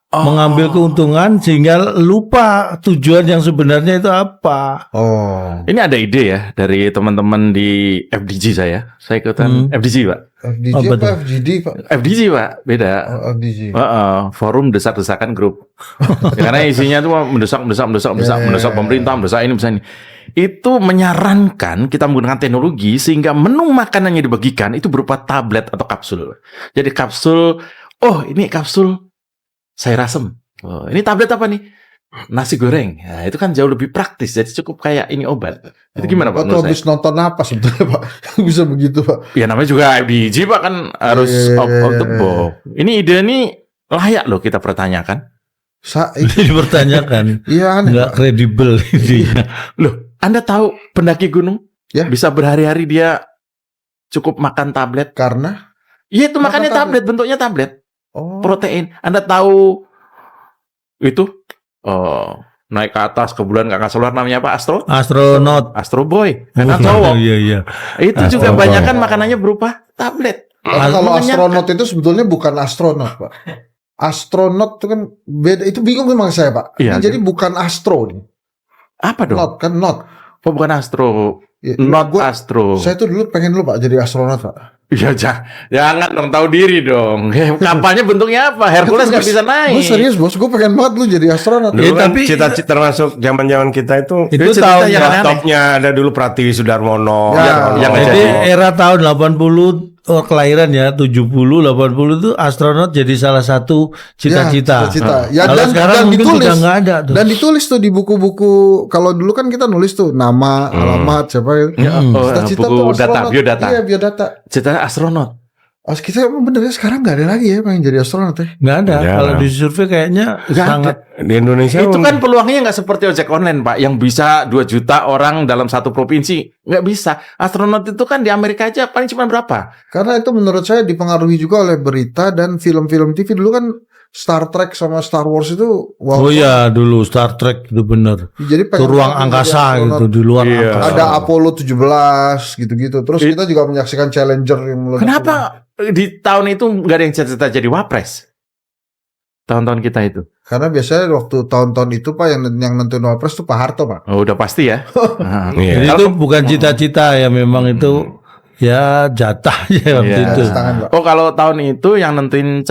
Speaker 3: mengambil keuntungan sehingga lupa tujuan yang sebenarnya itu apa.
Speaker 2: Oh.
Speaker 1: Ini ada ide ya dari teman-teman di FDG saya. Saya ikutan FDG, Pak.
Speaker 2: FDG
Speaker 3: Apa
Speaker 2: apa
Speaker 3: tuh?
Speaker 2: FGD Pak?
Speaker 1: FDG, Pak. Beda.
Speaker 2: Oh, FDG.
Speaker 1: Forum desak-desakan grup. Karena isinya tuh mendesak pemerintah, mendesak ini, mendesak ini. Itu menyarankan kita menggunakan teknologi sehingga menu makanan yang dibagikan itu berupa tablet atau kapsul. Jadi kapsul, ini kapsul sayur asem. Oh, ini tablet apa nih? Nasi goreng. Nah, itu kan jauh lebih praktis. Jadi cukup kayak ini obat. Itu gimana Pak?
Speaker 2: Atau
Speaker 1: menurut
Speaker 2: habis nonton apa sebetulnya Pak? Bisa begitu Pak.
Speaker 1: Ya namanya juga FDG Pak, kan harus on the ball. Ini ide ini layak loh kita pertanyakan.
Speaker 3: Dipertanyakan.
Speaker 2: Iya aneh.
Speaker 3: Nggak kredibel ini.
Speaker 1: Loh, Anda tahu pendaki gunung?
Speaker 2: Ya.
Speaker 1: Bisa berhari-hari dia cukup makan tablet.
Speaker 2: Karena
Speaker 1: Iya itu makannya
Speaker 2: Makan
Speaker 1: tablet, bentuknya tablet.
Speaker 2: oh.
Speaker 1: Protein. Anda tahu itu naik ke atas ke bulan nggak keluar namanya apa?
Speaker 3: Astronot.
Speaker 1: Astro Boy. Karena cowok.
Speaker 3: Iya.
Speaker 1: Itu juga
Speaker 4: Astro
Speaker 1: banyak
Speaker 4: Boy.
Speaker 1: kan makanannya berupa tablet.
Speaker 2: Kalau
Speaker 1: Mengenyangkan.
Speaker 2: astronot itu sebetulnya bukan astronot Pak. Astronot itu kan beda. Itu bingung memang saya Pak.
Speaker 1: Iya.
Speaker 2: Ini jadi bukan astro nih.
Speaker 1: Apa dong?
Speaker 2: Not kan not.
Speaker 1: Oh, bukan astro.
Speaker 2: Ya,
Speaker 1: Not
Speaker 2: gua-
Speaker 1: astro.
Speaker 2: Saya tuh dulu pengen dulu Pak jadi astronot Pak.
Speaker 1: Iya, jangan dong, tahu diri dong. Kapalnya bentuknya apa? Hercules nggak bisa naik.
Speaker 2: Gue serius bos, gue pengen banget lu jadi astronot.
Speaker 4: Dulu kan
Speaker 3: tapi-
Speaker 4: cita-cita termasuk zaman-zaman kita itu
Speaker 3: Itu
Speaker 1: cerita
Speaker 3: tahun
Speaker 1: yang aneh.
Speaker 4: topnya ada dulu Pratiwi Sudarmono.
Speaker 2: Ya,
Speaker 1: yang
Speaker 3: Jadi
Speaker 1: jadi.
Speaker 3: era tahun 80 kelahiran ya 70 80 itu astronot jadi salah satu cita-cita.
Speaker 2: Ya, cita-cita. Ya,
Speaker 3: Kalau
Speaker 2: dan-
Speaker 3: sekarang
Speaker 2: dan
Speaker 3: mungkin
Speaker 2: ditulis.
Speaker 3: sudah nggak ada tuh.
Speaker 2: Dan ditulis tuh di buku-buku. Kalau dulu kan kita nulis tuh nama, alamat, siapa. Cita-cita
Speaker 1: buku
Speaker 2: tuh
Speaker 1: data,
Speaker 2: astronot.
Speaker 1: biodata.
Speaker 2: Iya, biodata.
Speaker 1: Cita astronot.
Speaker 2: Kita emang bener ya sekarang nggak ada lagi ya pengen jadi astronot ya.
Speaker 3: Nggak ada.
Speaker 4: Ya.
Speaker 3: Kalau di survei kayaknya
Speaker 1: Nggak
Speaker 3: sangat.
Speaker 4: Di Indonesia
Speaker 1: Itu kan peluangnya nggak seperti ojek online, Pak, yang bisa 2 juta orang dalam satu provinsi. Nggak bisa. Astronot itu kan di Amerika aja paling cuma berapa?
Speaker 2: Karena itu menurut saya dipengaruhi juga oleh berita dan film-film TV. Dulu kan Star Trek sama Star Wars itu wow.
Speaker 3: Oh ya dulu Star Trek itu benar.
Speaker 2: Jadi
Speaker 3: Itu
Speaker 2: pengen
Speaker 3: ruang
Speaker 2: banget
Speaker 3: angkasa
Speaker 2: jadi astronot.
Speaker 3: gitu di luar
Speaker 1: Iya.
Speaker 3: angkasa.
Speaker 2: Ada Apollo 17 gitu-gitu. Terus kita juga menyaksikan Challenger yang meledak.
Speaker 1: Kenapa di tahun itu nggak ada yang cita-cita jadi wapres? tahun-tahun kita itu?
Speaker 2: Karena biasanya waktu tahun-tahun itu Pak yang nentuin wapres itu Pak Harto Pak.
Speaker 1: Oh, udah pasti ya. Nah,
Speaker 3: Jadi itu bukan cita-cita ya, memang itu ya jatah ya waktu itu.
Speaker 2: Tangan Pak.
Speaker 1: Oh, kalau tahun itu yang nentuin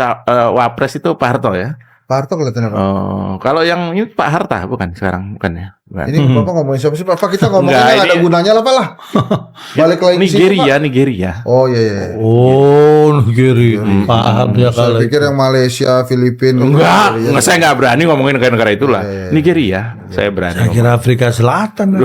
Speaker 1: wapres itu Pak Harto ya?
Speaker 2: Pak Harto kelihatannya Pak.
Speaker 1: Oh, kalau yang ini Pak Harta bukan sekarang, bukan ya? Bukan.
Speaker 2: Ini Bapak ngomongin siapa sih Pak? Pak, kita ngomongin
Speaker 1: Enggak,
Speaker 2: nggak ada
Speaker 1: ini-
Speaker 2: gunanya lah Pak lah. Balik lagi ke sini, Pak.
Speaker 1: Nigeria.
Speaker 2: Oh iya.
Speaker 3: Oh, Nigeria. Paham ya
Speaker 2: Saya
Speaker 3: kalau
Speaker 2: pikir yang Malaysia, Filipina.
Speaker 1: Enggak, saya nggak berani ngomongin negara-negara itulah. Nigeria, saya berani.
Speaker 3: saya kira Afrika Selatan.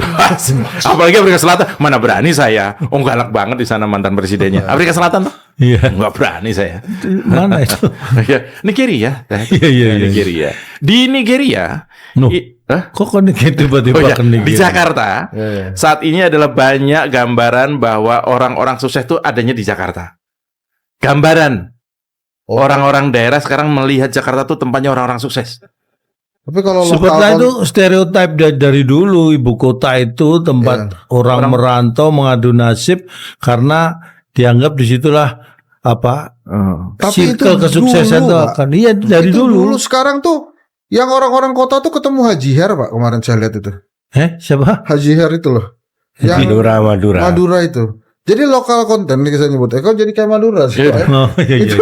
Speaker 1: Apalagi Afrika Selatan, mana berani saya? Oh, galak banget di sana mantan presidennya. Afrika Selatan tuh?
Speaker 3: Iya.
Speaker 1: Nggak berani saya.
Speaker 3: Mana itu?
Speaker 1: Ya, Nigeria.
Speaker 3: Iya.
Speaker 1: Nigeria. Di Nigeria.
Speaker 3: No.
Speaker 1: Hah?
Speaker 3: Kok tiba-tiba
Speaker 1: Oh, ya.
Speaker 3: ke
Speaker 1: Di
Speaker 3: Nigeria?
Speaker 1: Jakarta saat ini adalah banyak gambaran bahwa orang-orang sukses itu adanya di Jakarta. Gambaran orang-orang daerah sekarang melihat Jakarta tuh tempatnya orang-orang sukses.
Speaker 2: Tapi kalau
Speaker 3: Sebetulnya
Speaker 2: lokal
Speaker 3: itu stereotip dari dulu, ibu kota itu tempat orang merantau mengadu nasib karena dianggap disitulah apa
Speaker 2: Tapi itu
Speaker 3: circle kesuksesan
Speaker 2: dulu,
Speaker 3: itu
Speaker 2: Pak.
Speaker 3: akan. Iya dari
Speaker 2: itu
Speaker 3: dulu.
Speaker 2: sekarang tuh yang orang-orang kota tuh ketemu Haji Her Pak kemarin saya lihat itu.
Speaker 3: Siapa?
Speaker 2: Haji Her itu loh. Yang
Speaker 4: Madura.
Speaker 2: Madura itu. Jadi lokal konten nih saya nyebut. Kok jadi kayak Madura sih Pak, ya?
Speaker 3: Oh, iya.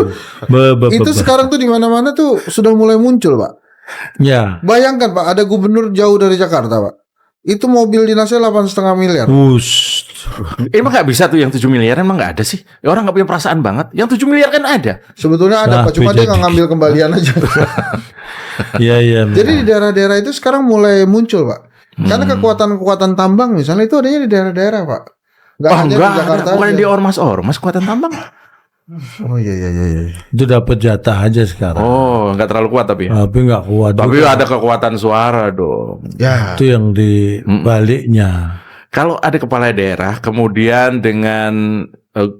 Speaker 2: Itu sekarang tuh di mana-mana tuh sudah mulai muncul Pak.
Speaker 3: Ya.
Speaker 2: Bayangkan Pak, ada gubernur jauh dari Jakarta Pak. Itu mobil dinasnya 8,5 miliar.
Speaker 1: Emang nggak bisa tuh yang 7 miliar emang nggak ada sih? Ya, orang nggak punya perasaan banget. Yang 7 miliar kan ada.
Speaker 2: Sebetulnya ada Pak, cuma dia nggak ngambil kembalian aja.
Speaker 3: Iya.
Speaker 2: Jadi di daerah-daerah itu sekarang mulai muncul Pak. Karena kekuatan-kekuatan tambang misalnya itu adanya di daerah-daerah Pak. Nggak hanya di Jakarta
Speaker 1: bukan
Speaker 2: aja.
Speaker 1: di ormas kekuatan tambang.
Speaker 2: Oh iya.
Speaker 3: Itu dapat jatah aja sekarang.
Speaker 1: Oh, nggak terlalu kuat tapi.
Speaker 3: Tapi nggak kuat.
Speaker 1: Tapi
Speaker 3: juga.
Speaker 1: ada kekuatan suara dong.
Speaker 2: Ya.
Speaker 3: Itu yang di baliknya.
Speaker 1: Kalau ada kepala daerah kemudian dengan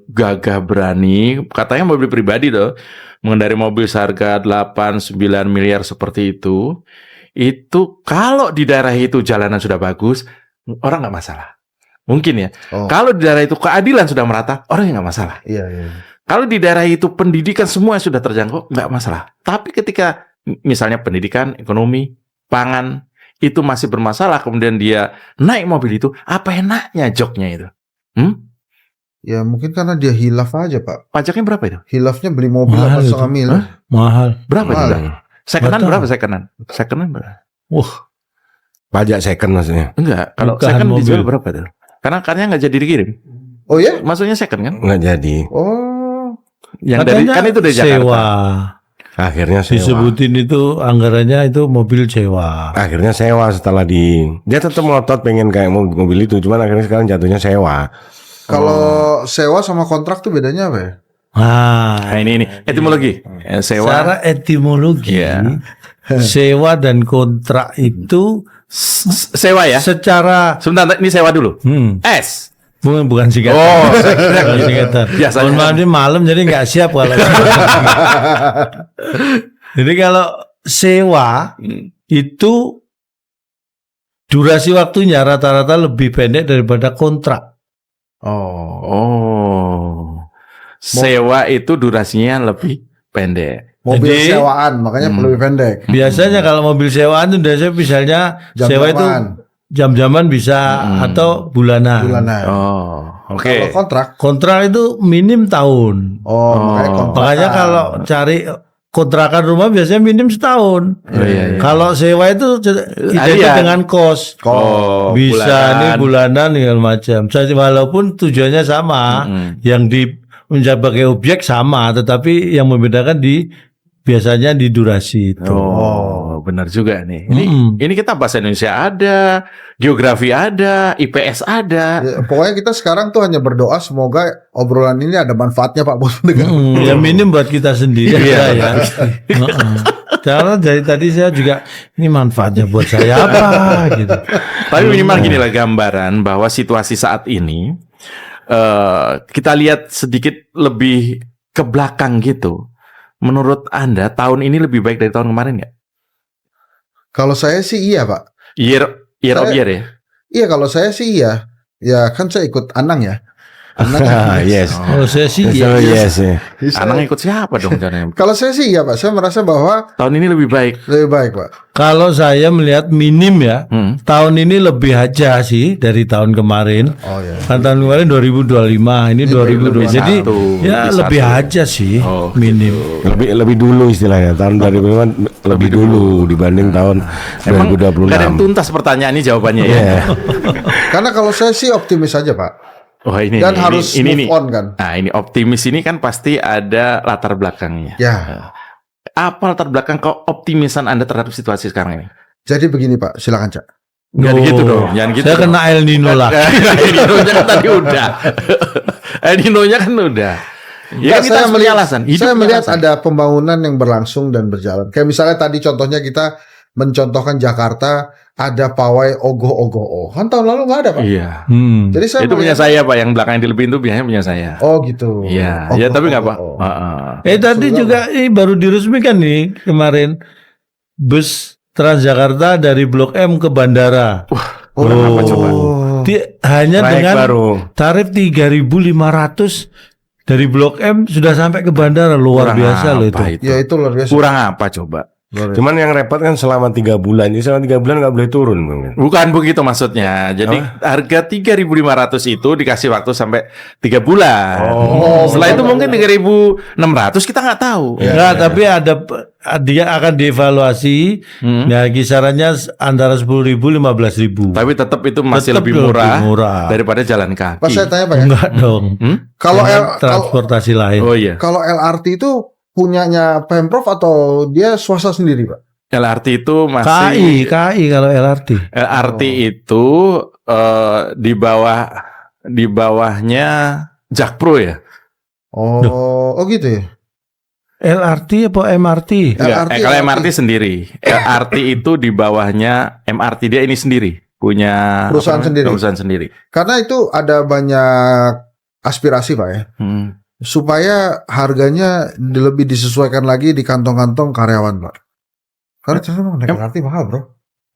Speaker 1: gagah berani, katanya mobil pribadi tuh, mengendarai mobil seharga 8-9 miliar seperti itu kalau di daerah itu jalanan sudah bagus, orang nggak masalah. Mungkin ya. Kalau di daerah itu keadilan sudah merata, orang nggak masalah.
Speaker 2: Iya.
Speaker 1: Kalau di daerah itu pendidikan semua sudah terjangkau, nggak masalah. Tapi ketika misalnya pendidikan, ekonomi, pangan, itu masih bermasalah, kemudian dia naik mobil itu, apa enaknya joknya itu?
Speaker 2: Ya mungkin karena dia hilaf aja Pak.
Speaker 1: Pajaknya berapa itu?
Speaker 2: Hilafnya beli mobil
Speaker 3: Mahal
Speaker 2: 8,5 miliar.
Speaker 3: Mahal.
Speaker 1: Berapa
Speaker 2: Mahal.
Speaker 1: itu? Secondan berapa secondan? Secondan berapa?
Speaker 4: Pajak second maksudnya.
Speaker 1: Enggak, kalau
Speaker 3: Bukan
Speaker 1: second
Speaker 3: mobil.
Speaker 1: dijual berapa itu? Karena nggak jadi dikirim.
Speaker 2: Oh ya?
Speaker 1: Maksudnya second kan?
Speaker 4: Nggak jadi.
Speaker 2: Oh.
Speaker 1: Yang dari
Speaker 3: Katanya
Speaker 1: kan itu dari Jakarta.
Speaker 3: sewa.
Speaker 4: Akhirnya sewa.
Speaker 3: Disebutin itu anggarannya itu mobil sewa.
Speaker 4: Akhirnya sewa setelah dia tetap melotot pengen kayak mobil itu, cuman akhirnya sekarang jatuhnya sewa.
Speaker 2: Kalau sewa sama kontrak tuh bedanya apa ya?
Speaker 1: Nah, ini etimologi. Sewa.
Speaker 3: Secara etimologi,
Speaker 1: Iya.
Speaker 3: sewa dan kontrak itu
Speaker 1: Sewa ya?
Speaker 3: secara
Speaker 1: Sebentar, ini sewa dulu. S.
Speaker 3: bukan singkatan.
Speaker 1: Oh, saya kira
Speaker 3: Bukan singkatan.
Speaker 1: Biasanya
Speaker 3: Mohon maaf, ini malam jadi nggak siap kalau. Jadi kalau sewa itu durasi waktunya rata-rata lebih pendek daripada kontrak.
Speaker 1: Oh. Sewa itu durasinya lebih pendek.
Speaker 2: Mobil
Speaker 3: Jadi-
Speaker 2: sewaan makanya lebih pendek.
Speaker 3: Biasanya kalau mobil sewaan itu biasanya misalnya sewa itu jam-jaman bisa atau bulanan.
Speaker 1: Oh, oke.
Speaker 2: Kalau kontrak,
Speaker 3: Kontrak itu minim tahun.
Speaker 2: makanya kontrak.
Speaker 3: Makanya kalau cari kontrakan rumah biasanya minim setahun.
Speaker 1: iya.
Speaker 3: Kalau sewa itu identik
Speaker 1: Harian.
Speaker 3: dengan kos.
Speaker 1: Oh,
Speaker 3: Bisa nih bulanan segala macam. Walaupun tujuannya sama, yang sebagai objek sama, tetapi yang membedakan biasanya di durasi itu.
Speaker 1: Oh, benar juga nih. Ini kita bahasa Indonesia ada, geografi ada, IPS ada.
Speaker 2: Ya, pokoknya kita sekarang tuh hanya berdoa semoga obrolan ini ada manfaatnya Pak Bos mendengar.
Speaker 3: Ya minim buat kita sendiri ya. Karena dari tadi saya juga ini manfaatnya buat saya apa gitu.
Speaker 1: Tapi minimal gini lah gambaran bahwa situasi saat ini kita lihat sedikit lebih ke belakang gitu. Menurut Anda tahun ini lebih baik dari tahun kemarin nggak?
Speaker 2: Kalau saya sih iya Pak.
Speaker 1: Year of year ya?
Speaker 2: Iya kalau saya sih iya. Ya kan saya ikut Anang ya.
Speaker 4: Yes.
Speaker 3: Oh, saya sih
Speaker 4: Yes.
Speaker 1: Anak ikut siapa dong caranya?
Speaker 2: Kalau saya sih iya Pak, saya merasa bahwa
Speaker 1: Tahun ini lebih baik.
Speaker 2: lebih baik Pak.
Speaker 3: Kalau saya melihat minim ya, tahun ini lebih aja sih dari tahun kemarin.
Speaker 2: Oh ya.
Speaker 3: Kan tahun kemarin 2025, ini 2020. Jadi ya lebih aja sih, minim.
Speaker 4: Lebih dulu istilahnya, tahun 2005 lebih dulu dibanding tahun
Speaker 1: Emang
Speaker 4: 2026.
Speaker 1: nggak ada yang tuntas pertanyaan ini jawabannya ya.
Speaker 2: Karena kalau saya sih optimis aja Pak.
Speaker 1: Oh ini
Speaker 2: Dan
Speaker 1: nih,
Speaker 2: harus
Speaker 1: ini
Speaker 2: move on kan.
Speaker 1: Nah ini optimis ini kan pasti ada latar belakangnya.
Speaker 2: Ya.
Speaker 1: Apa latar belakang keoptimisan Anda terhadap situasi sekarang ini?
Speaker 2: Jadi begini Pak, silakan Cak.
Speaker 1: Jangan gitu dong, jangan gitu.
Speaker 3: Saya
Speaker 1: dong.
Speaker 3: kena El Nino lah.
Speaker 1: El Nino-nya kan tadi udah. El Nino-nya kan udah. Ya,
Speaker 2: Nggak,
Speaker 1: kita harus punya alasan. Hidup
Speaker 2: Saya
Speaker 1: punya
Speaker 2: melihat
Speaker 1: alasan.
Speaker 2: ada pembangunan yang berlangsung dan berjalan. Kayak misalnya tadi contohnya kita mencontohkan Jakarta ada pawai ogoh-ogoh. Kan tahun lalu nggak ada Pak.
Speaker 1: Iya.
Speaker 2: Jadi saya
Speaker 1: Itu punya
Speaker 2: melihat-
Speaker 1: saya Pak, yang belakang yang dilebihin itu biasanya punya saya.
Speaker 2: Oh gitu.
Speaker 1: Iya,
Speaker 2: Oh,
Speaker 1: ya tapi nggak Pak.
Speaker 2: oh.
Speaker 3: Tadi juga ini baru diresmikan nih kemarin bus Transjakarta dari Blok M ke bandara.
Speaker 1: Kurang apa coba?
Speaker 3: Hanya
Speaker 4: Naik
Speaker 3: dengan
Speaker 4: baru.
Speaker 3: tarif 3.500 dari Blok M sudah sampai ke bandara, luar
Speaker 1: Kurang
Speaker 3: biasa loh
Speaker 1: apa
Speaker 3: itu.
Speaker 2: Ya itu luar biasa.
Speaker 1: Kurang apa coba?
Speaker 4: Cuman yang repot kan selama 3 bulan. Jadi selama 3 bulan nggak boleh turun mungkin.
Speaker 1: Bukan begitu maksudnya. Jadi harga 3.500 itu dikasih waktu sampai 3 bulan. Setelah itu mungkin 3.600 kita nggak tahu.
Speaker 3: Enggak, tapi dia akan dievaluasi. Ya kisarannya antara 10.000 15.000.
Speaker 1: Tapi tetap itu masih
Speaker 3: Tetap
Speaker 1: lebih
Speaker 3: lebih
Speaker 1: murah,
Speaker 3: murah.
Speaker 1: daripada jalan kaki.
Speaker 2: Pas saya tanya Pak ya.
Speaker 3: Enggak dong.
Speaker 2: Kalau
Speaker 3: Dengan transportasi lain.
Speaker 1: Oh iya.
Speaker 2: kalau LRT itu punyanya Pemprov atau dia swasta sendiri Pak?
Speaker 1: LRT itu masih
Speaker 3: KI kalau LRT.
Speaker 1: LRT itu di bawahnya Jakpro ya.
Speaker 2: Oh gitu ya.
Speaker 3: LRT apa MRT?
Speaker 1: Enggak,
Speaker 2: LRT,
Speaker 1: kalau
Speaker 2: LRT.
Speaker 1: MRT sendiri. LRT itu di bawahnya MRT, dia ini sendiri punya
Speaker 2: Perusahaan sendiri.
Speaker 1: Perusahaan sendiri.
Speaker 2: Karena itu ada banyak aspirasi Pak ya. Supaya harganya lebih disesuaikan lagi di kantong-kantong karyawan Pak. Karena ternyata naik LRT mahal bro.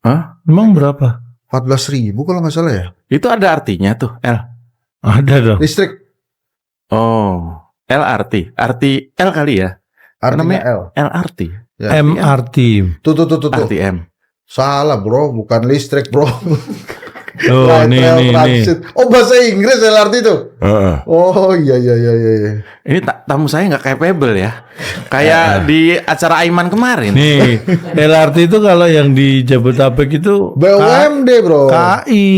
Speaker 1: Hah?
Speaker 3: Emang berapa?
Speaker 2: 14.000 kalau nggak salah ya.
Speaker 1: Itu ada artinya tuh L.
Speaker 3: Ada dong.
Speaker 2: Listrik.
Speaker 1: Oh, LRT. Arti L kali ya.
Speaker 2: Artinya
Speaker 1: Namanya
Speaker 2: L.
Speaker 1: LRT.
Speaker 2: Ya.
Speaker 3: MRT.
Speaker 2: Tuh.
Speaker 1: RTM.
Speaker 2: Salah bro, bukan listrik bro.
Speaker 3: Oh,
Speaker 2: Light Rail
Speaker 3: nih.
Speaker 2: Transit. Oh bahasa Inggris LRT itu.
Speaker 4: Heeh.
Speaker 2: Oh iya.
Speaker 1: Ini tamu saya nggak capable ya. Kayak di acara Aiman kemarin.
Speaker 3: Nih, LRT itu kalau yang di Jabodetabek itu
Speaker 2: BUMD bro.
Speaker 3: KI.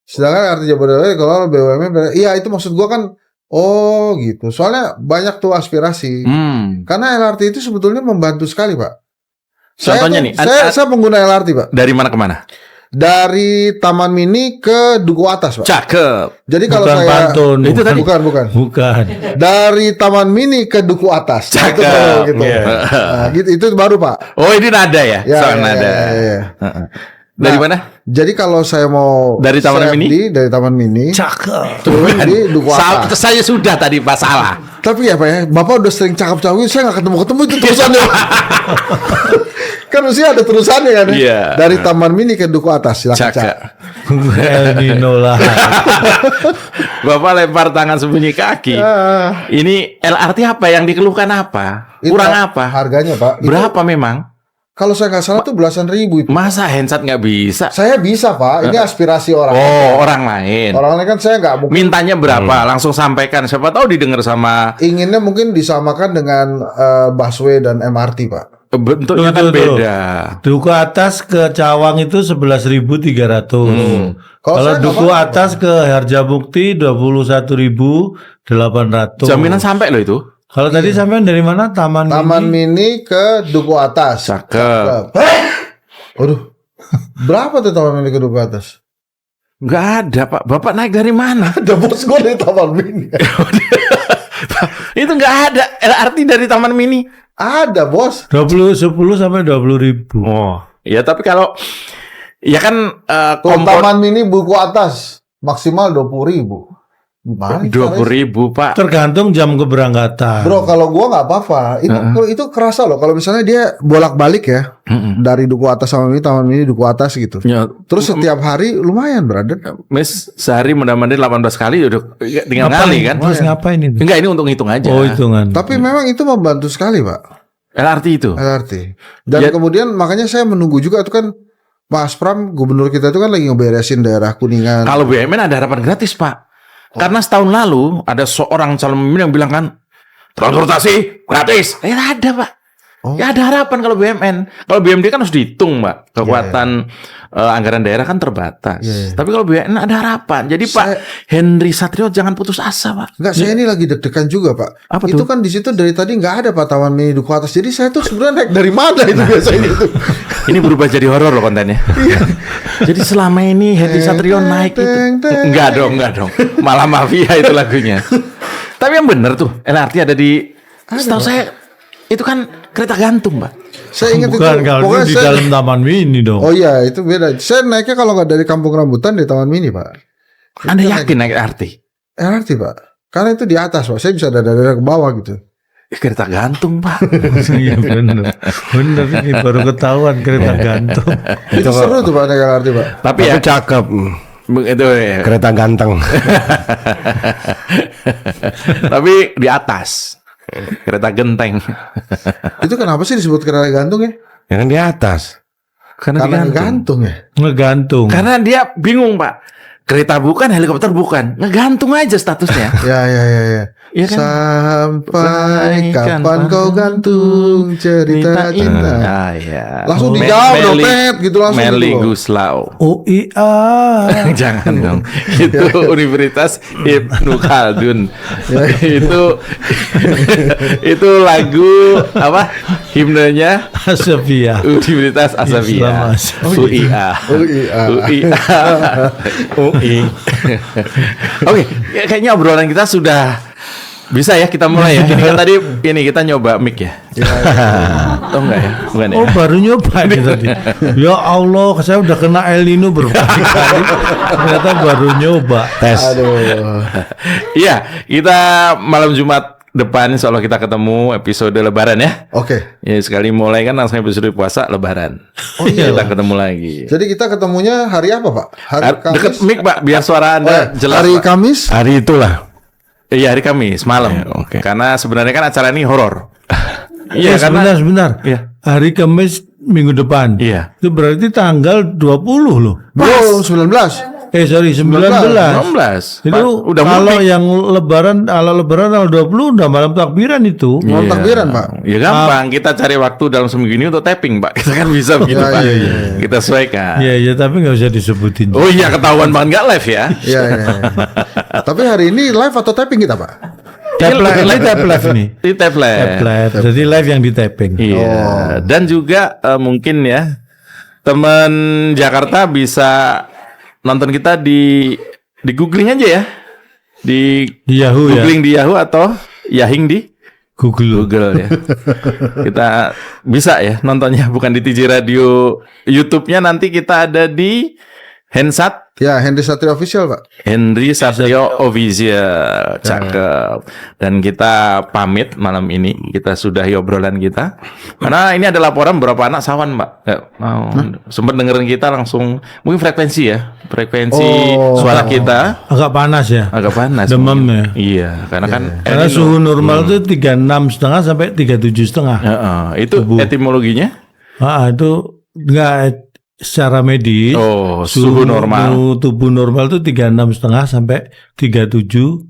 Speaker 2: Sedangkan arti Jabodetabek kalau BUMD, iya itu maksud gua kan. Oh gitu. Soalnya banyak tuh aspirasi. Karena LRT itu sebetulnya membantu sekali Pak.
Speaker 1: Contohnya nih,
Speaker 2: saya pengguna LRT Pak.
Speaker 1: Dari mana ke mana?
Speaker 2: Dari Taman Mini ke Duku Atas Pak.
Speaker 1: Cakep.
Speaker 2: Jadi kalau
Speaker 3: Bukan
Speaker 2: saya
Speaker 3: pantun.
Speaker 1: Itu tadi.
Speaker 2: bukan.
Speaker 3: Bukan.
Speaker 2: Dari Taman Mini ke Duku Atas. Nah, itu baru gitu.
Speaker 1: Iya.
Speaker 2: Nah, gitu itu baru Pak.
Speaker 1: Oh ini nada ya?
Speaker 2: Ya,
Speaker 1: Soal
Speaker 2: ya,
Speaker 1: nada.
Speaker 2: ya.
Speaker 1: Dari
Speaker 2: Nah,
Speaker 1: mana?
Speaker 2: Jadi kalau saya mau
Speaker 1: Dari Taman
Speaker 2: CFD,
Speaker 1: Mini?
Speaker 2: dari Taman Mini
Speaker 3: Cakep.
Speaker 2: turun di Duku Atas.
Speaker 1: Saya sudah tadi Pak salah.
Speaker 2: Tapi ya Pak ya, Bapak udah sering cakep-cakep, saya nggak ketemu itu terusannya. Kan mesti ada terusannya kan ya.
Speaker 1: Iya.
Speaker 2: Dari Taman Mini ke Duku Atas, silakan
Speaker 1: Cakep.
Speaker 2: Cak.
Speaker 3: El Nino lah.
Speaker 1: Bapak lempar tangan sembunyi kaki. Ini LRT apa yang dikeluhkan apa?
Speaker 2: Itu
Speaker 1: Kurang apa?
Speaker 2: Harganya Pak. Itu,
Speaker 1: Berapa memang?
Speaker 2: kalau saya nggak salah tuh belasan ribu itu.
Speaker 1: Masa handset nggak bisa?
Speaker 2: Saya bisa Pak, ini aspirasi orang.
Speaker 1: Oh, orang lain.
Speaker 2: Orang lain kan saya nggak mungkin.
Speaker 1: Mintanya berapa? Langsung sampaikan. Siapa tahu didengar sama
Speaker 2: Inginnya mungkin disamakan dengan busway dan MRT Pak.
Speaker 1: bentuknya kan
Speaker 3: Tuh.
Speaker 1: beda.
Speaker 3: Duku Atas ke Cawang itu 11.300. Kalau
Speaker 2: saya nggak
Speaker 3: Duku
Speaker 2: mau,
Speaker 3: Atas ke Harjamukti 21.800.
Speaker 1: Jaminan sampai loh itu.
Speaker 3: Kalau tadi sampean dari mana? Taman
Speaker 2: Mini ke Duku Atas.
Speaker 1: Cakep.
Speaker 2: Waduh. Berapa tuh Taman Mini ke Duku Atas?
Speaker 1: Nggak ada Pak. Bapak naik dari mana?
Speaker 2: Ada bos gue dari Taman Mini.
Speaker 1: Itu nggak ada LRT dari Taman Mini.
Speaker 2: Ada bos.
Speaker 3: 10 sampai 20.000.
Speaker 1: Oh, ya tapi kalau ya kan
Speaker 2: Tuh, Taman Mini Duku Atas maksimal 20.000.
Speaker 1: 20.000 Pak.
Speaker 3: Tergantung jam keberangkatan.
Speaker 2: Bro, kalau gua nggak apa-apa. Itu kerasa loh. Kalau misalnya dia bolak-balik ya dari Duku Atas sama ini, Taman Mini Duku Atas gitu.
Speaker 1: Ya,
Speaker 2: Terus setiap hari lumayan, brother.
Speaker 1: Mes sehari mudah-mudahan 18 kali udah tinggal kali kan.
Speaker 3: Terus ngapain itu?
Speaker 1: Enggak, ini untuk ngitung aja.
Speaker 3: Oh, hitungan.
Speaker 2: Tapi memang itu membantu sekali, Pak.
Speaker 1: LRT itu.
Speaker 2: LRT. Dan kemudian makanya saya menunggu juga itu kan Mas Pram, gubernur kita itu kan lagi ngeberesin daerah Kuningan.
Speaker 1: Kalau BUMN ada harapan gratis, Pak. Karena setahun lalu ada seorang calon pemimpin yang bilang kan transportasi gratis. Ada, Pak. Ya ada harapan kalau BUMN. Kalau BUMD kan harus dihitung, Pak. Kekuatan anggaran daerah kan terbatas. Tapi kalau BUMN ada harapan. Jadi Pak Henry Satrio jangan putus asa, Pak.
Speaker 2: Enggak, saya ini lagi deg-degan juga, Pak.
Speaker 1: Apa
Speaker 2: itu
Speaker 1: tuh?
Speaker 2: kan di situ dari tadi nggak ada Pak Taman Mini Duku Atas. Jadi saya tuh sebenarnya naik dari mana itu biasanya itu.
Speaker 1: Ini berubah jadi horor loh kontennya. Jadi selama ini Henry Satrio naik itu. Enggak dong. Malah mafia itu lagunya. Tapi yang benar tuh, LRT ada di. Setahu saya itu kan kereta gantung, Pak.
Speaker 2: Saya ingat
Speaker 3: Bukan,
Speaker 2: itu.
Speaker 3: kalau
Speaker 2: Pokoknya
Speaker 3: di
Speaker 2: saya,
Speaker 3: dalam Taman Mini dong.
Speaker 2: oh iya, itu beda. Saya naiknya kalau nggak dari Kampung Rambutan di Taman Mini, Pak.
Speaker 1: Anda yakin naik LRT?
Speaker 2: LRT, Pak. Karena itu di atas, Pak. Saya bisa dari ke bawah gitu.
Speaker 1: Kereta gantung, Pak.
Speaker 3: Iya benar. Benar ini baru ketahuan kereta gantung.
Speaker 2: Itu seru tuh Pak naik LRT, Pak.
Speaker 1: Tapi ya
Speaker 4: cakep.
Speaker 1: itu ya.
Speaker 4: Kereta ganteng.
Speaker 1: Tapi di atas. Kereta genteng.
Speaker 2: Itu kenapa sih disebut kereta gantung ya?
Speaker 4: Yang di atas.
Speaker 1: Karena
Speaker 2: Karena
Speaker 1: digantung.
Speaker 2: gantung ya.
Speaker 3: Ngegantung.
Speaker 1: Karena dia bingung, Pak. Kereta bukan, helikopter bukan. Ngegantung aja statusnya.
Speaker 2: Ya.
Speaker 1: Iya kan?
Speaker 2: Sampai
Speaker 1: Sampaikan
Speaker 2: kapan kau gantung cerita cinta.
Speaker 1: Ah, ya.
Speaker 2: Langsung dijawab dong, Pet, gitu langsung
Speaker 1: Meli
Speaker 2: gitu loh.
Speaker 1: Guslau.
Speaker 3: UIA.
Speaker 1: Jangan dong. Itu Universitas Ibnu Khaldun. itu lagu apa? Himnenya
Speaker 3: Asapia.
Speaker 1: Universitas Asabia. UIA. UI. Oke, kayaknya obrolan kita sudah bisa ya kita mulai ya. Ini kan tadi kita nyoba mic ya. Oh enggak ya? Bukan ya?
Speaker 3: Oh baru nyoba nih tadi. Ya Allah, saya udah kena El Nino berkali-kali. Ternyata baru nyoba.
Speaker 4: Tes.
Speaker 1: Iya, kita malam Jumat depan insya Allah kita ketemu episode Lebaran ya.
Speaker 2: Oke.
Speaker 1: Ya sekali mulai kan langsung episode puasa Lebaran.
Speaker 2: Oh iya.
Speaker 1: Kita ketemu lagi.
Speaker 2: Jadi kita ketemunya hari apa, Pak? Hari Kamis.
Speaker 1: Deket mic Pak, biar suara Anda jelas.
Speaker 2: Hari
Speaker 1: Pak.
Speaker 2: Kamis.
Speaker 4: Hari itulah.
Speaker 1: Iya hari Kamis malam.
Speaker 4: Oke.
Speaker 1: Karena sebenarnya kan acara ini horor. Iya karena
Speaker 3: sebentar.
Speaker 1: Iya.
Speaker 3: Hari Kamis minggu depan.
Speaker 1: Iya.
Speaker 3: Itu berarti tanggal 20 loh.
Speaker 2: Bro, 19.
Speaker 3: Sorry 19.
Speaker 1: 19.
Speaker 3: Itu
Speaker 1: udah
Speaker 3: kalau
Speaker 1: mudik.
Speaker 3: yang lebaran tanggal 20 udah malam takbiran itu.
Speaker 2: Malam takbiran, Pak.
Speaker 1: Ya gampang, kita cari waktu dalam seminggu ini untuk tapping, Pak. Kita kan bisa begitu,
Speaker 2: Ya,
Speaker 1: Pak.
Speaker 2: iya.
Speaker 1: Kita sesuaikan.
Speaker 3: Iya, tapi nggak usah disebutin.
Speaker 1: Oh iya, ketahuan banget nggak live ya.
Speaker 2: Iya. Tapi hari ini live atau tapping kita, Pak?
Speaker 3: Tap live, ini tap live nih.
Speaker 1: Di tap live.
Speaker 3: Tap live. Jadi live yang di tapping.
Speaker 1: Iya. Dan juga mungkin ya teman Jakarta bisa nonton kita di googling aja ya. Di
Speaker 3: Yahoo ya.
Speaker 1: googling di Yahoo atau Yahing di Google ya. Kita bisa ya nontonnya, bukan di TJ Radio. YouTube-nya nanti kita ada di Hensat.
Speaker 2: Ya, Henry Satrio Official, Pak.
Speaker 1: Henry Satrio Official. Cakep. Dan kita pamit malam ini. Kita sudahi obrolan kita. Karena ini ada laporan beberapa anak sawan, Mbak. Sempat dengerin kita langsung. Mungkin frekuensi ya. Frekuensi suara kita
Speaker 3: Agak panas ya.
Speaker 1: agak panas.
Speaker 3: Demam
Speaker 1: mungkin.
Speaker 3: ya.
Speaker 1: Iya. Karena kan
Speaker 3: Karena
Speaker 1: El Nino.
Speaker 3: suhu normal itu 36,5 sampai 37,5.
Speaker 1: Itu etimologinya?
Speaker 3: Itu enggak secara medis.
Speaker 1: Oh, suhu normal.
Speaker 3: Tubuh normal itu 36,5 sampai 37,5.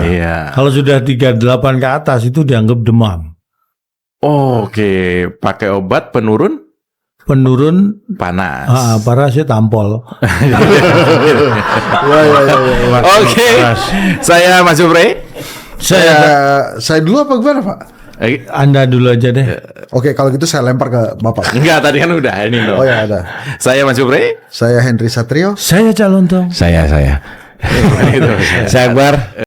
Speaker 1: Iya.
Speaker 3: Kalau sudah 38 ke atas itu dianggap demam.
Speaker 1: Oke, pakai obat penurun
Speaker 3: Penurun
Speaker 1: panas.
Speaker 3: paracetamol.
Speaker 1: Oke. Saya Mas Jupri.
Speaker 2: Saya dulu apa gimana, Pak?
Speaker 3: Anda dulu aja deh.
Speaker 2: Oke, kalau gitu saya lempar ke Bapak.
Speaker 1: Enggak, tadi kan udah ini loh.
Speaker 2: Oh ya, ada.
Speaker 1: Saya Mas Jupri.
Speaker 2: Saya Henry Satrio.
Speaker 3: Saya calon tong.
Speaker 4: Saya. Saya Akbar.